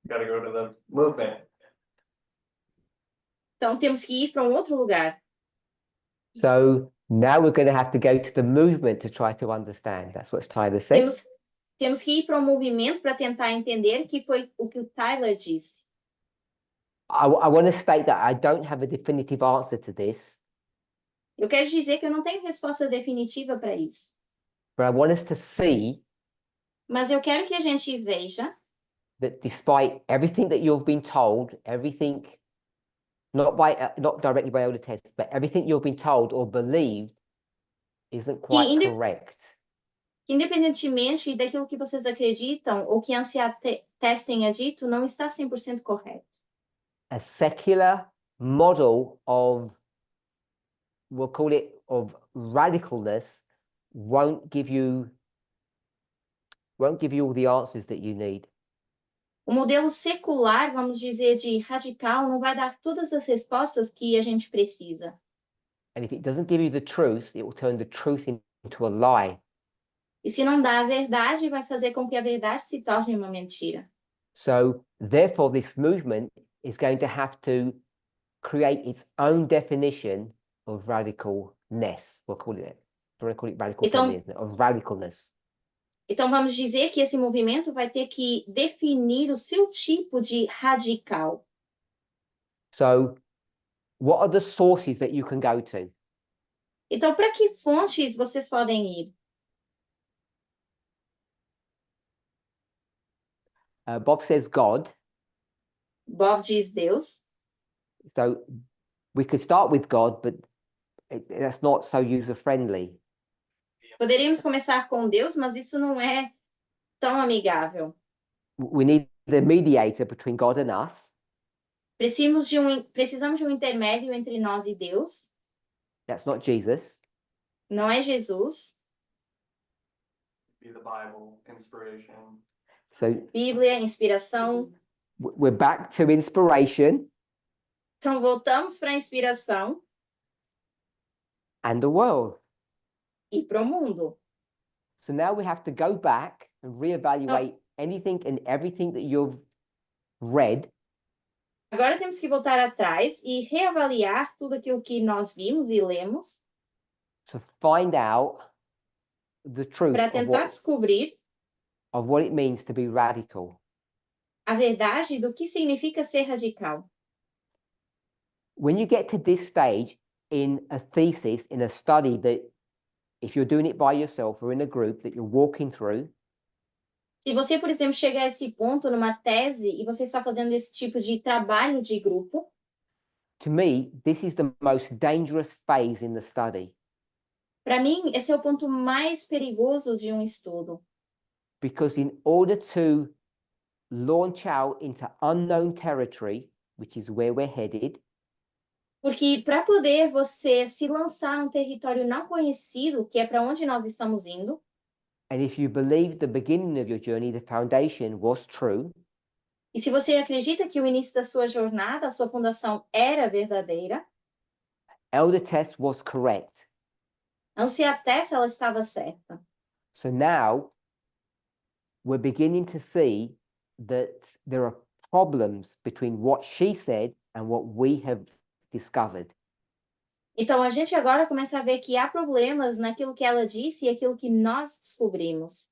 Gotta go to the movement. Então temos que ir para um outro lugar. So now we're going to have to go to the movement to try to understand. That's what Tyler said. Temos que ir para um movimento para tentar entender que foi o que o Tyler disse. I want to state that I don't have a definitive answer to this. Eu quero dizer que eu não tenho resposta definitiva para isso. But I want us to see Mas eu quero que a gente veja that despite everything that you've been told, everything, not directly by older texts, but everything you've been told or believed isn't quite inde- correct. que independentemente daquilo que vocês acreditam ou que a Ansiates tenha dito, não está 100% correto. A secular model of, we'll call it, of radicalness won't give you all the answers that you need. O modelo secular, vamos dizer, de radical, não vai dar todas as respostas que a gente precisa. And if it doesn't give you the truth, it will turn the truth into a lie. E se não dá a verdade, vai fazer com que a verdade se torne uma mentira. So therefore, this movement is going to have to create its own definition of radicalness. We'll call it. Do you want to call it radical Então- feminism? Of radicalness. Então, vamos dizer que esse movimento vai ter que definir o seu tipo de radical. So what are the sources that you can go to? Então, para que fontes vocês podem ir? Bob says God. Bob diz Deus. So we could start with God, but that's not so user-friendly. Poderíamos começar com Deus, mas isso não é tão amigável. We need the mediator between God and us. Precisamos de um intermédio entre nós e Deus. That's not Jesus. Não é Jesus. Be the Bible, inspiration. So Bíblia, inspiração. we're back to inspiration Então, voltamos para a inspiração and the world. e para o mundo. So now we have to go back and reevaluate anything and everything that you've read Agora temos que voltar atrás e reavaliar tudo aquilo que nós vimos e lemos to find out the truth para of tentar descobrir what it means to be radical. a verdade do que significa ser radical. When you get to this stage in a thesis, in a study that if you're doing it by yourself or in a group that you're walking through, Se você, por exemplo, chegar a esse ponto numa tese e você está fazendo esse tipo de trabalho de grupo, to me, this is the most dangerous phase in the study para mim, esse é o ponto mais perigoso de um estudo. because in order to launch out into unknown territory, which is where we're headed, Porque para poder você se lançar num território não conhecido, que é para onde nós estamos indo, and if you believe the beginning of your journey, the foundation was true, e se você acredita que o início da sua jornada, a sua fundação era verdadeira, Elder Tess was correct. a Ansiates, ela estava certa. So now we're beginning to see that there are problems between what she said and what we have discovered. Então, a gente agora começa a ver que há problemas naquilo que ela disse e aquilo que nós descobrimos.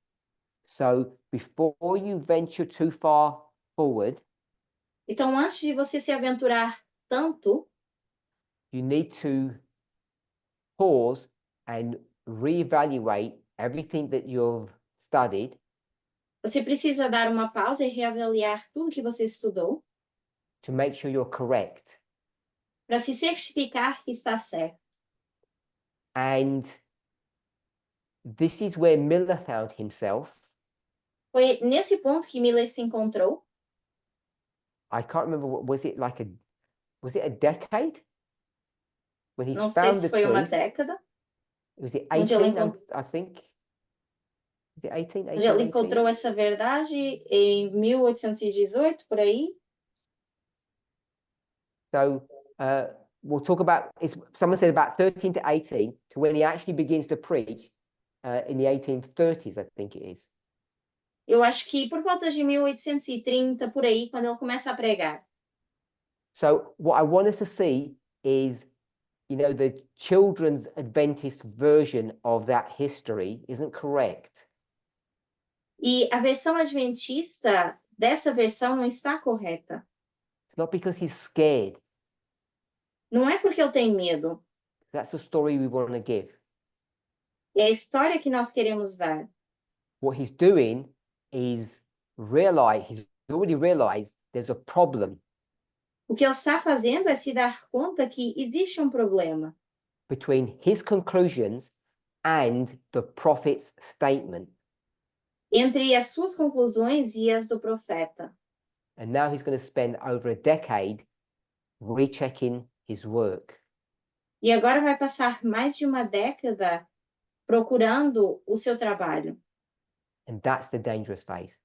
So before you venture too far forward, Então, antes de você se aventurar tanto, you need to pause and reevaluate everything that you've studied você precisa dar uma pausa e reavaliar tudo que você estudou to make sure you're correct. para se certificar que está certo. And this is where Miller found himself. Foi nesse ponto que Miller se encontrou. I can't remember, was it a decade? When he Não sei found se the foi uma truth, década, was it onde ela 18, I think? Was it 18, onde ela 18? encontrou essa verdade em 1818, por aí. So we'll talk about, someone said about 13 to 18, to when he actually begins to preach in the 1830s, I think it is. Eu acho que por volta de 1830, por aí, quando ele começa a pregar. So what I want us to see is, the children's Adventist version of that history isn't correct. E a versão adventista dessa versão não está correta. It's not because he's scared. Não é porque ele tem medo. That's the story we want to give. é a história que nós queremos dar. What he's doing is he's already realized there's a problem O que ele está fazendo é se dar conta que existe um problema between his conclusions and the prophet's statement. entre as suas conclusões e as do profeta. And now he's going to spend over a decade rechecking his work. E agora vai passar mais de uma década procurando o seu trabalho. And that's the dangerous phase.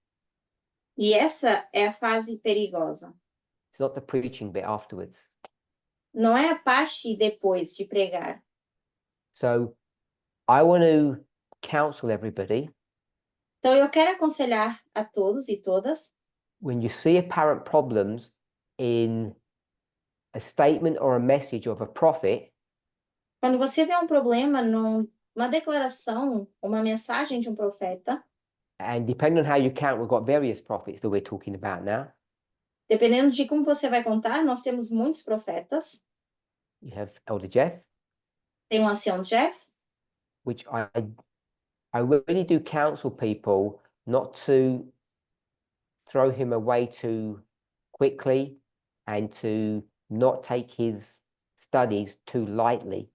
E essa é a fase perigosa. It's not the preaching bit afterwards. Não é a parte depois de pregar. So I want to counsel everybody, Então, eu quero aconselhar a todos e todas, when you see apparent problems in a statement or a message of a prophet, quando você vê um problema numa declaração, uma mensagem de um profeta, and depending on how you count, we've got various prophets that we're talking about now. dependendo de como você vai contar, nós temos muitos profetas. You have Elder Jeff, Tem o ancião Jeff, which I really do counsel people not to throw him away too quickly and to not take his studies too lightly.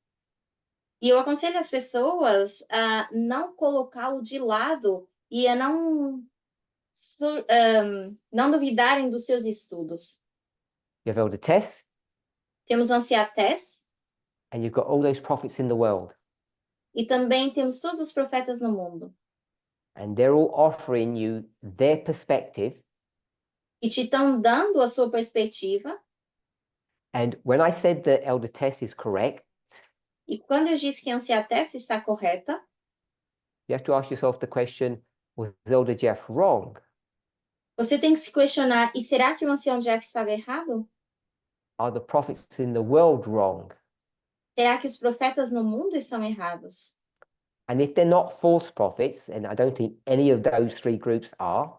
e eu aconselho as pessoas a não colocá-lo de lado e a não duvidarem dos seus estudos. You have Elder Tess, Temos a anciã Tess, and you've got all those prophets in the world, e também temos todos os profetas no mundo. and they're all offering you their perspective. E te estão dando a sua perspectiva. And when I said that Elder Tess is correct, E quando eu disse que a anciã Tess está correta, you have to ask yourself the question, was Elder Jeff wrong? você tem que se questionar, e será que o ancião Jeff estava errado? Are the prophets in the world wrong? Será que os profetas no mundo estão errados? And if they're not false prophets, and I don't think any of those three groups are,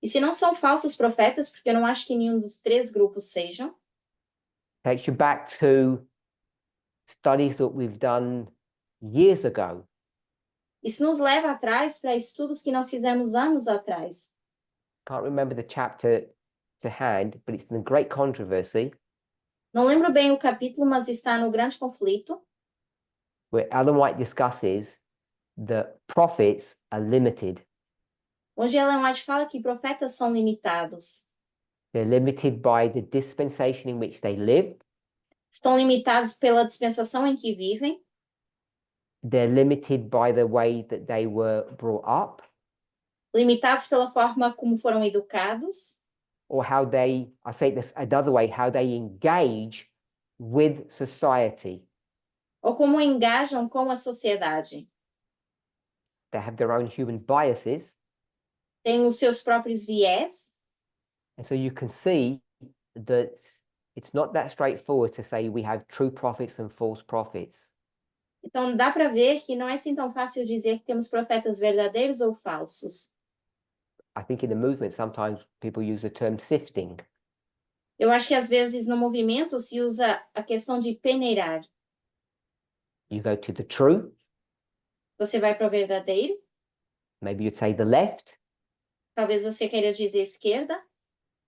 E se não são falsos profetas, porque eu não acho que nenhum dos três grupos sejam, takes you back to studies that we've done years ago. isso nos leva atrás para estudos que nós fizemos anos atrás. Can't remember the chapter to hand, but it's in great controversy Não lembro bem o capítulo, mas está no Grande Conflito, where Ellen White discusses that prophets are limited. onde Ellen White fala que profetas são limitados. They're limited by the dispensation in which they live. Estão limitados pela dispensação em que vivem, They're limited by the way that they were brought up, limitados pela forma como foram educados, or how they, I say this another way, how they engage with society. ou como engajam com a sociedade. They have their own human biases. Têm os seus próprios viés, And so you can see that it's not that straightforward to say we have true prophets and false prophets. então dá para ver que não é assim tão fácil dizer que temos profetas verdadeiros ou falsos. I think in the movement, sometimes people use the term sifting. Eu acho que às vezes no movimento se usa a questão de peneirar. You go to the true, Você vai para o verdadeiro, maybe you'd say the left, talvez você queira dizer esquerda,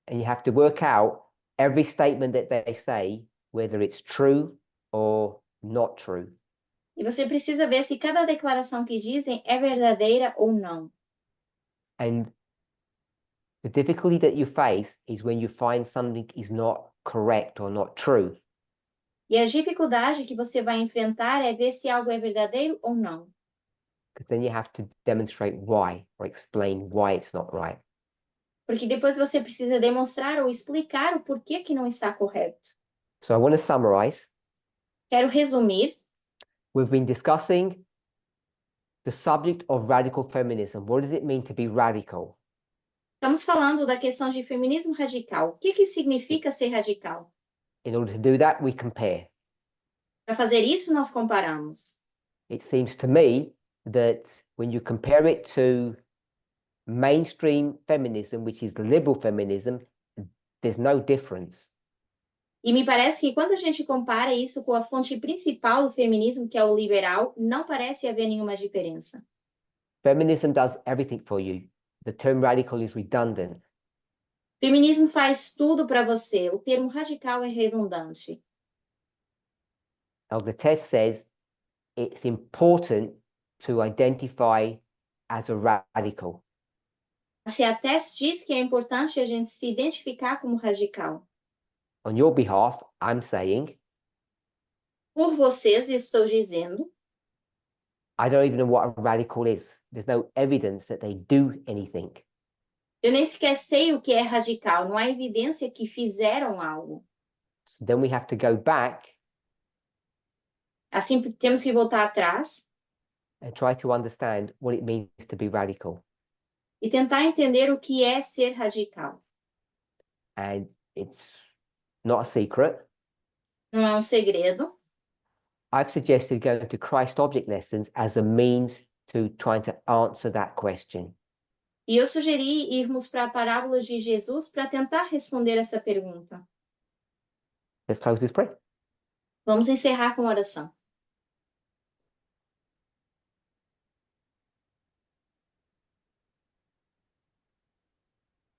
and you have to work out every statement that they say, whether it's true or not true. e você precisa ver se cada declaração que dizem é verdadeira ou não. And the difficulty that you face is when you find something is not correct or not true. E a dificuldade que você vai enfrentar é ver se algo é verdadeiro ou não. Because then you have to demonstrate why or explain why it's not right. Porque depois você precisa demonstrar ou explicar o porquê que não está correto. So I want to summarize. Quero resumir. We've been discussing the subject of radical feminism. What does it mean to be radical? Estamos falando da questão de feminismo radical. O que significa ser radical? In order to do that, we compare. Para fazer isso, nós comparamos. It seems to me that when you compare it to mainstream feminism, which is liberal feminism, there's no difference. E me parece que quando a gente compara isso com a fonte principal do feminismo, que é o liberal, não parece haver nenhuma diferença. Feminism does everything for you. The term radical is redundant. Feminismo faz tudo para você. O termo radical é redundante. Elder Tess says it's important to identify as a radical. A Tess diz que é importante a gente se identificar como radical. On your behalf, I'm saying Por vocês, estou dizendo, I don't even know what a radical is. There's no evidence that they do anything. eu nem sequer sei o que é radical. Não há evidência que fizeram algo. So then we have to go back Assim, temos que voltar atrás and try to understand what it means to be radical. e tentar entender o que é ser radical. And it's not a secret. Não é um segredo. I've suggested going to Christ object lessons as a means to trying to answer that question. E eu sugeri irmos para parábolas de Jesus para tentar responder essa pergunta. Let's close with prayer. Vamos encerrar com oração.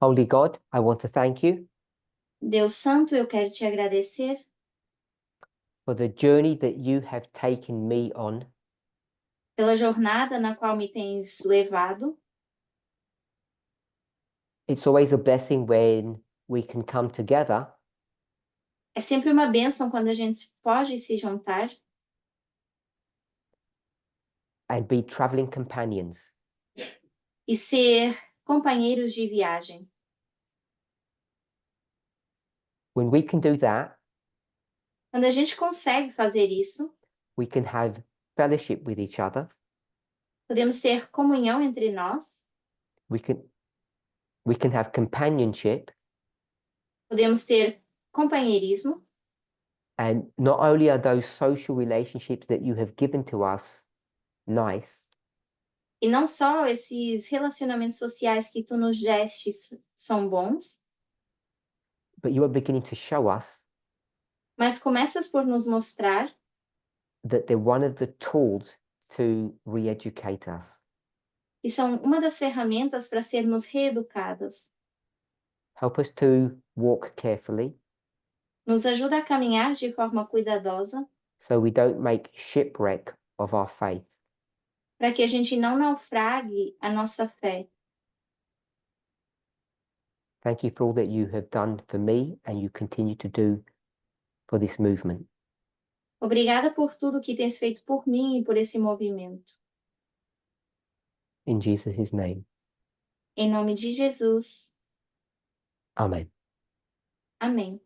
Holy God, I want to thank you Deus Santo, eu quero te agradecer for the journey that you have taken me on. pela jornada na qual me tens levado. It's always a blessing when we can come together É sempre uma bênção quando a gente pode se juntar and be traveling companions. e ser companheiros de viagem. When we can do that, Quando a gente consegue fazer isso, we can have fellowship with each other. podemos ter comunhão entre nós, We can have companionship, podemos ter companheirismo, and not only are those social relationships that you have given to us nice, e não só esses relacionamentos sociais que tu nos destes são bons, but you are beginning to show us mas começas por nos mostrar that they're one of the tools to re-educate us. que são uma das ferramentas para sermos reeducadas. Help us to walk carefully Nos ajuda a caminhar de forma cuidadosa so we don't make shipwreck of our faith. para que a gente não naufrague a nossa fé. Thank you for all that you have done for me and you continue to do for this movement. Obrigada por tudo que tens feito por mim e por esse movimento. In Jesus' name, Em nome de Jesus. amen. Amém.